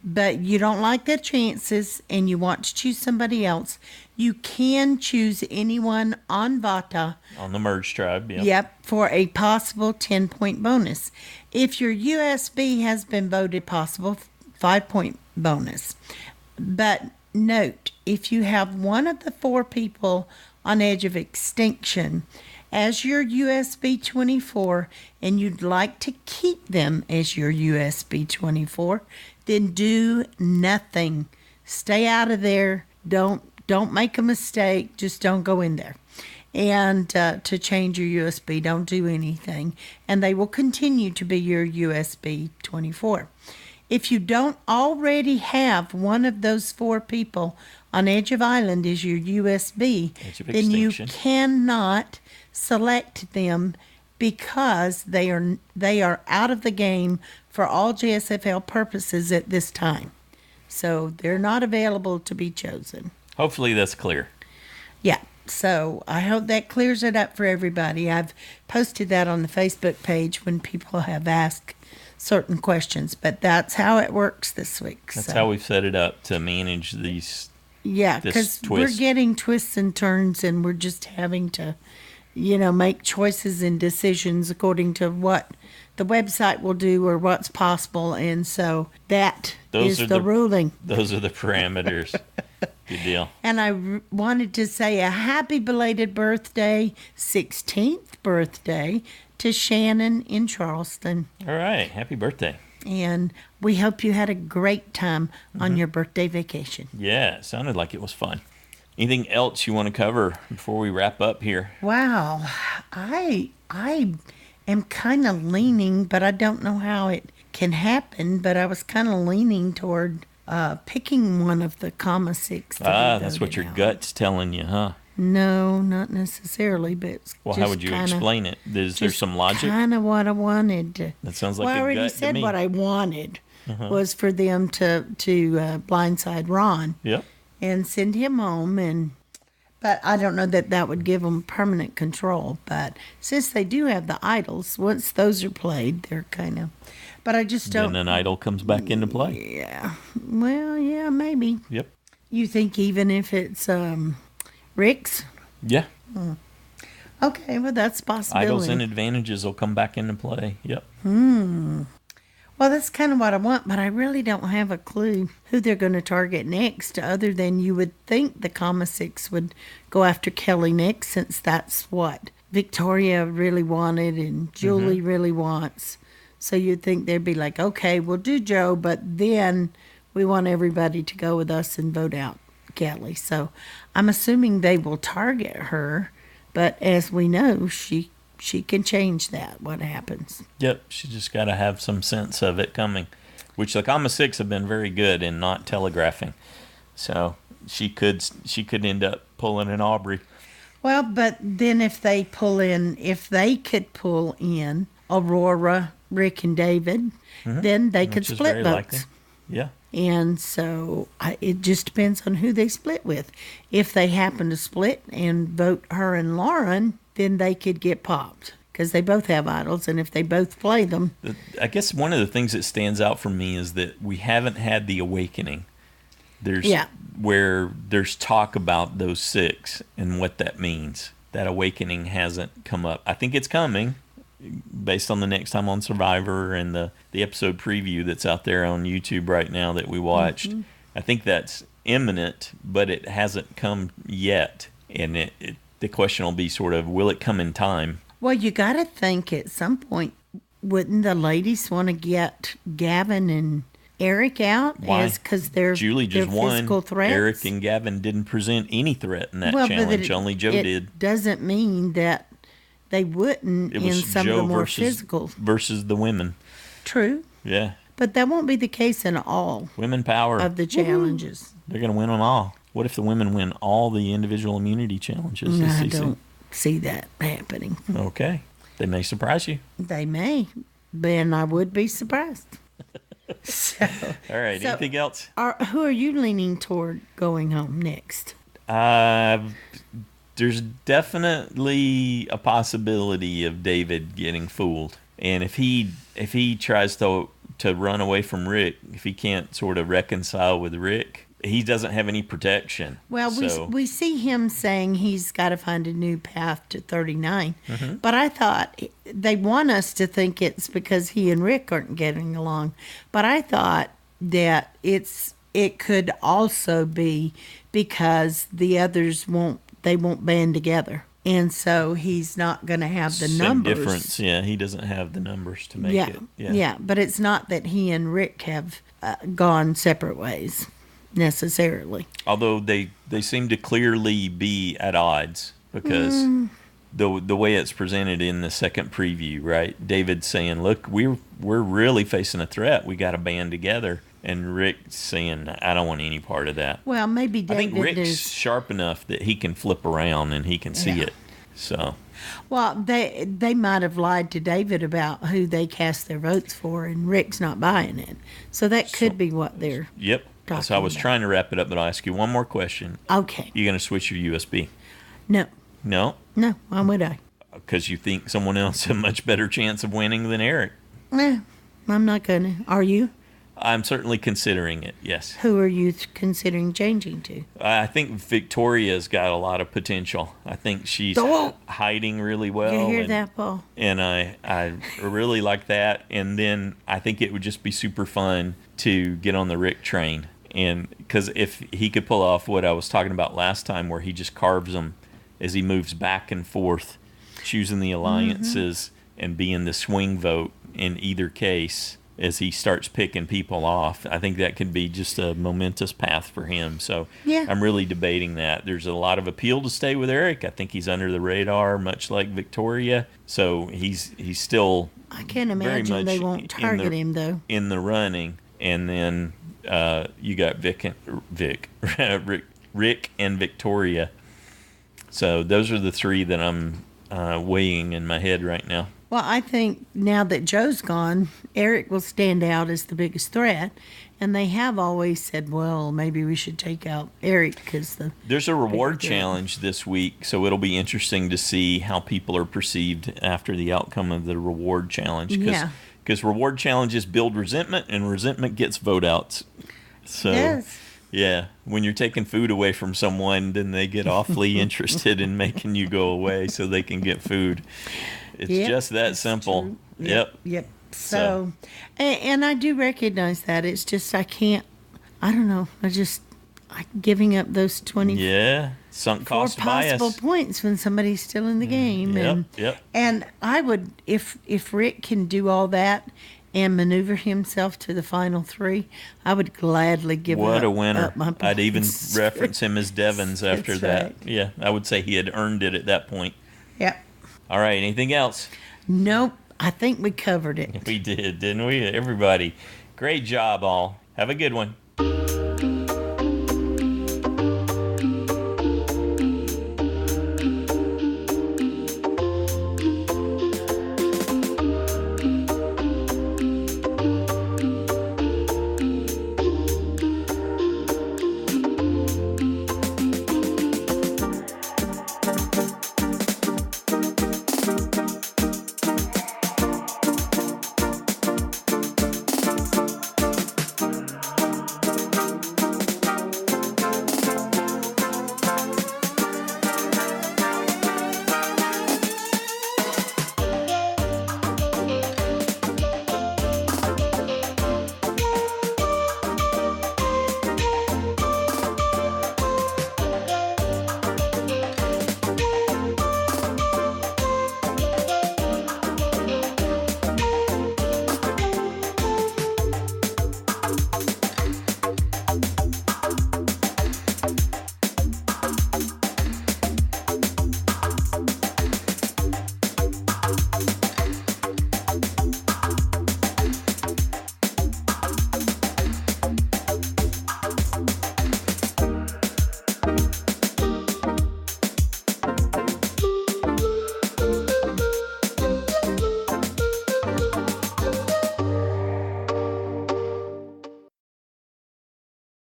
Speaker 1: but you don't like their chances and you want to choose somebody else, you can choose anyone on Vata.
Speaker 2: On the Merge Tribe, yeah.
Speaker 1: Yep, for a possible 10-point bonus. If your USB has been voted possible, 5-point bonus. But note, if you have one of the 4 people on Edge of Extinction as your USB 24 and you'd like to keep them as your USB 24, then do nothing. Stay out of there. Don't make a mistake. Just don't go in there. And to change your USB, don't do anything. And they will continue to be your USB 24. If you don't already have one of those 4 people on Edge of Island as your USB, then you cannot select them because they are out of the game for all JSFL purposes at this time. So they're not available to be chosen.
Speaker 2: Hopefully that's clear.
Speaker 1: Yeah. So I hope that clears it up for everybody. I've posted that on the Facebook page when people have asked certain questions, but that's how it works this week.
Speaker 2: That's how we've set it up to manage these.
Speaker 1: Yeah, because we're getting twists and turns, and we're just having to, make choices and decisions according to what the website will do or what's possible, and so that is the ruling.
Speaker 2: Those are the parameters. Good deal.
Speaker 1: And I wanted to say a happy belated birthday, 16th birthday, to Shannon in Charleston.
Speaker 2: All right. Happy birthday.
Speaker 1: And we hope you had a great time on your birthday vacation.
Speaker 2: Yeah, it sounded like it was fun. Anything else you want to cover before we wrap up here?
Speaker 1: Wow. I am kind of leaning, but I don't know how it can happen, but I was kind of leaning toward picking one of the comma 6.
Speaker 2: That's what your gut's telling you, huh?
Speaker 1: No, not necessarily, but it's
Speaker 2: well, how would you explain it? Is there some logic?
Speaker 1: Kind of what I wanted.
Speaker 2: That sounds like
Speaker 1: I already said what I wanted was for them to blindside Ron.
Speaker 2: Yep.
Speaker 1: And send him home, but I don't know that would give them permanent control. But since they do have the idols, once those are played, they're kind of. But I just don't.
Speaker 2: Then an idol comes back into play.
Speaker 1: Yeah. Well, yeah, maybe.
Speaker 2: Yep.
Speaker 1: You think even if it's Rick's?
Speaker 2: Yeah.
Speaker 1: Okay, well, that's a possibility.
Speaker 2: Idols and advantages will come back into play. Yep.
Speaker 1: Well, that's kind of what I want, but I really don't have a clue who they're going to target next, other than you would think the comma 6 would go after Kelly next, since that's what Victoria really wanted and Julie really wants. So you'd think they'd be like, okay, we'll do Joe, but then we want everybody to go with us and vote out Kelly. So I'm assuming they will target her, but as we know, she can change that, what happens.
Speaker 2: Yep, she just got to have some sense of it coming, which the comma 6 have been very good in not telegraphing. So she could end up pulling an Aubrey.
Speaker 1: Well, but then if they could pull in Aurora, Rick, and David, then they could split votes.
Speaker 2: Yeah.
Speaker 1: And so it just depends on who they split with. If they happen to split and vote her and Lauren, then they could get popped because they both have idols, and if they both play them.
Speaker 2: I guess one of the things that stands out for me is that we haven't had the awakening. Where there's talk about those 6 and what that means. That awakening hasn't come up. I think it's coming, based on the Next Time on Survivor and the episode preview that's out there on YouTube right now that we watched. Mm-hmm. I think that's imminent, but it hasn't come yet. And the question will be sort of, will it come in time?
Speaker 1: Well, you got to think at some point, wouldn't the ladies want to get Gavin and Eric out?
Speaker 2: Why?
Speaker 1: Because they're
Speaker 2: Julie just
Speaker 1: they're
Speaker 2: won.
Speaker 1: physical threats.
Speaker 2: Eric and Gavin didn't present any threat in that
Speaker 1: well,
Speaker 2: challenge.
Speaker 1: But
Speaker 2: Only Joe
Speaker 1: it
Speaker 2: did.
Speaker 1: Doesn't mean that they wouldn't
Speaker 2: It was
Speaker 1: in some
Speaker 2: Joe
Speaker 1: of the more
Speaker 2: versus,
Speaker 1: physical.
Speaker 2: versus the women.
Speaker 1: True.
Speaker 2: Yeah.
Speaker 1: But that won't be the case in all
Speaker 2: Women power
Speaker 1: of the challenges.
Speaker 2: They're going to win them all. What if the women win all the individual immunity challenges this
Speaker 1: I
Speaker 2: season?
Speaker 1: don't see that happening.
Speaker 2: Okay. They may surprise you.
Speaker 1: They may, and I would be surprised. So,
Speaker 2: all right. Anything else?
Speaker 1: Who are you leaning toward going home next?
Speaker 2: There's definitely a possibility of David getting fooled. And if he tries to run away from Rick, if he can't sort of reconcile with Rick, he doesn't have any protection.
Speaker 1: Well, we see him saying he's got to find a new path to 39. Mm-hmm. But I thought they want us to think it's because he and Rick aren't getting along. But I thought that it could also be because the others won't band together. And so he's not going to have the numbers.
Speaker 2: Difference, yeah. He doesn't have the numbers to make it.
Speaker 1: Yeah, but it's not that he and Rick have gone separate ways necessarily.
Speaker 2: Although they seem to clearly be at odds because the way it's presented in the second preview, right? David's saying, "Look, we're really facing a threat. We got to band together." And Rick's saying, "I don't want any part of that."
Speaker 1: Well, maybe David
Speaker 2: I think Rick's
Speaker 1: is
Speaker 2: sharp enough that he can flip around and he can see it. So,
Speaker 1: well, they might have lied to David about who they cast their votes for, and Rick's not buying it. So that could be what they're.
Speaker 2: Yep. So I was trying to wrap it up, but I'll ask you one more question.
Speaker 1: Okay.
Speaker 2: You going to switch your USB?
Speaker 1: No.
Speaker 2: No?
Speaker 1: No, why would I?
Speaker 2: Because you think someone else has a much better chance of winning than Eric.
Speaker 1: I'm not going to. Are you?
Speaker 2: I'm certainly considering it, yes.
Speaker 1: Who are you considering changing to?
Speaker 2: I think Victoria's got a lot of potential. I think she's hiding really well.
Speaker 1: You hear that, Paul?
Speaker 2: And I really like that. And then I think it would just be super fun to get on the Rick train. And because if he could pull off what I was talking about last time, where he just carves them as he moves back and forth, choosing the alliances and being the swing vote in either case, as he starts picking people off, I think that could be just a momentous path for him. So I'm really debating that. There's a lot of appeal to stay with Eric. I think he's under the radar, much like Victoria. So he's still.
Speaker 1: I can't imagine they won't target him though.
Speaker 2: In the running, and then you got Rick and Victoria. So those are the three that I'm weighing in my head right now.
Speaker 1: Well, I think now that Joe's gone, Eric will stand out as the biggest threat. And they have always said, well, maybe we should take out Eric because
Speaker 2: there's a reward challenge this week, so it'll be interesting to see how people are perceived after the outcome of the reward challenge. Because reward challenges build resentment, and resentment gets vote outs. So, yeah, when you're taking food away from someone, then they get awfully interested in making you go away so they can get food. It's just that simple. Yep.
Speaker 1: So, and I do recognize that. It's just I don't know. Giving up those 20
Speaker 2: sunk cost
Speaker 1: possible
Speaker 2: bias.
Speaker 1: Points when somebody's still in the game. And I would, if Rick can do all that and maneuver himself to the final three, I would gladly give
Speaker 2: what
Speaker 1: up,
Speaker 2: a winner.
Speaker 1: up my points.
Speaker 2: I'd even reference him as Devons after that.
Speaker 1: Right.
Speaker 2: Yeah, I would say he had earned it at that point.
Speaker 1: Yep.
Speaker 2: All right, anything else?
Speaker 1: Nope. I think we covered it.
Speaker 2: We did, didn't we? Everybody. Great job, all. Have a good one.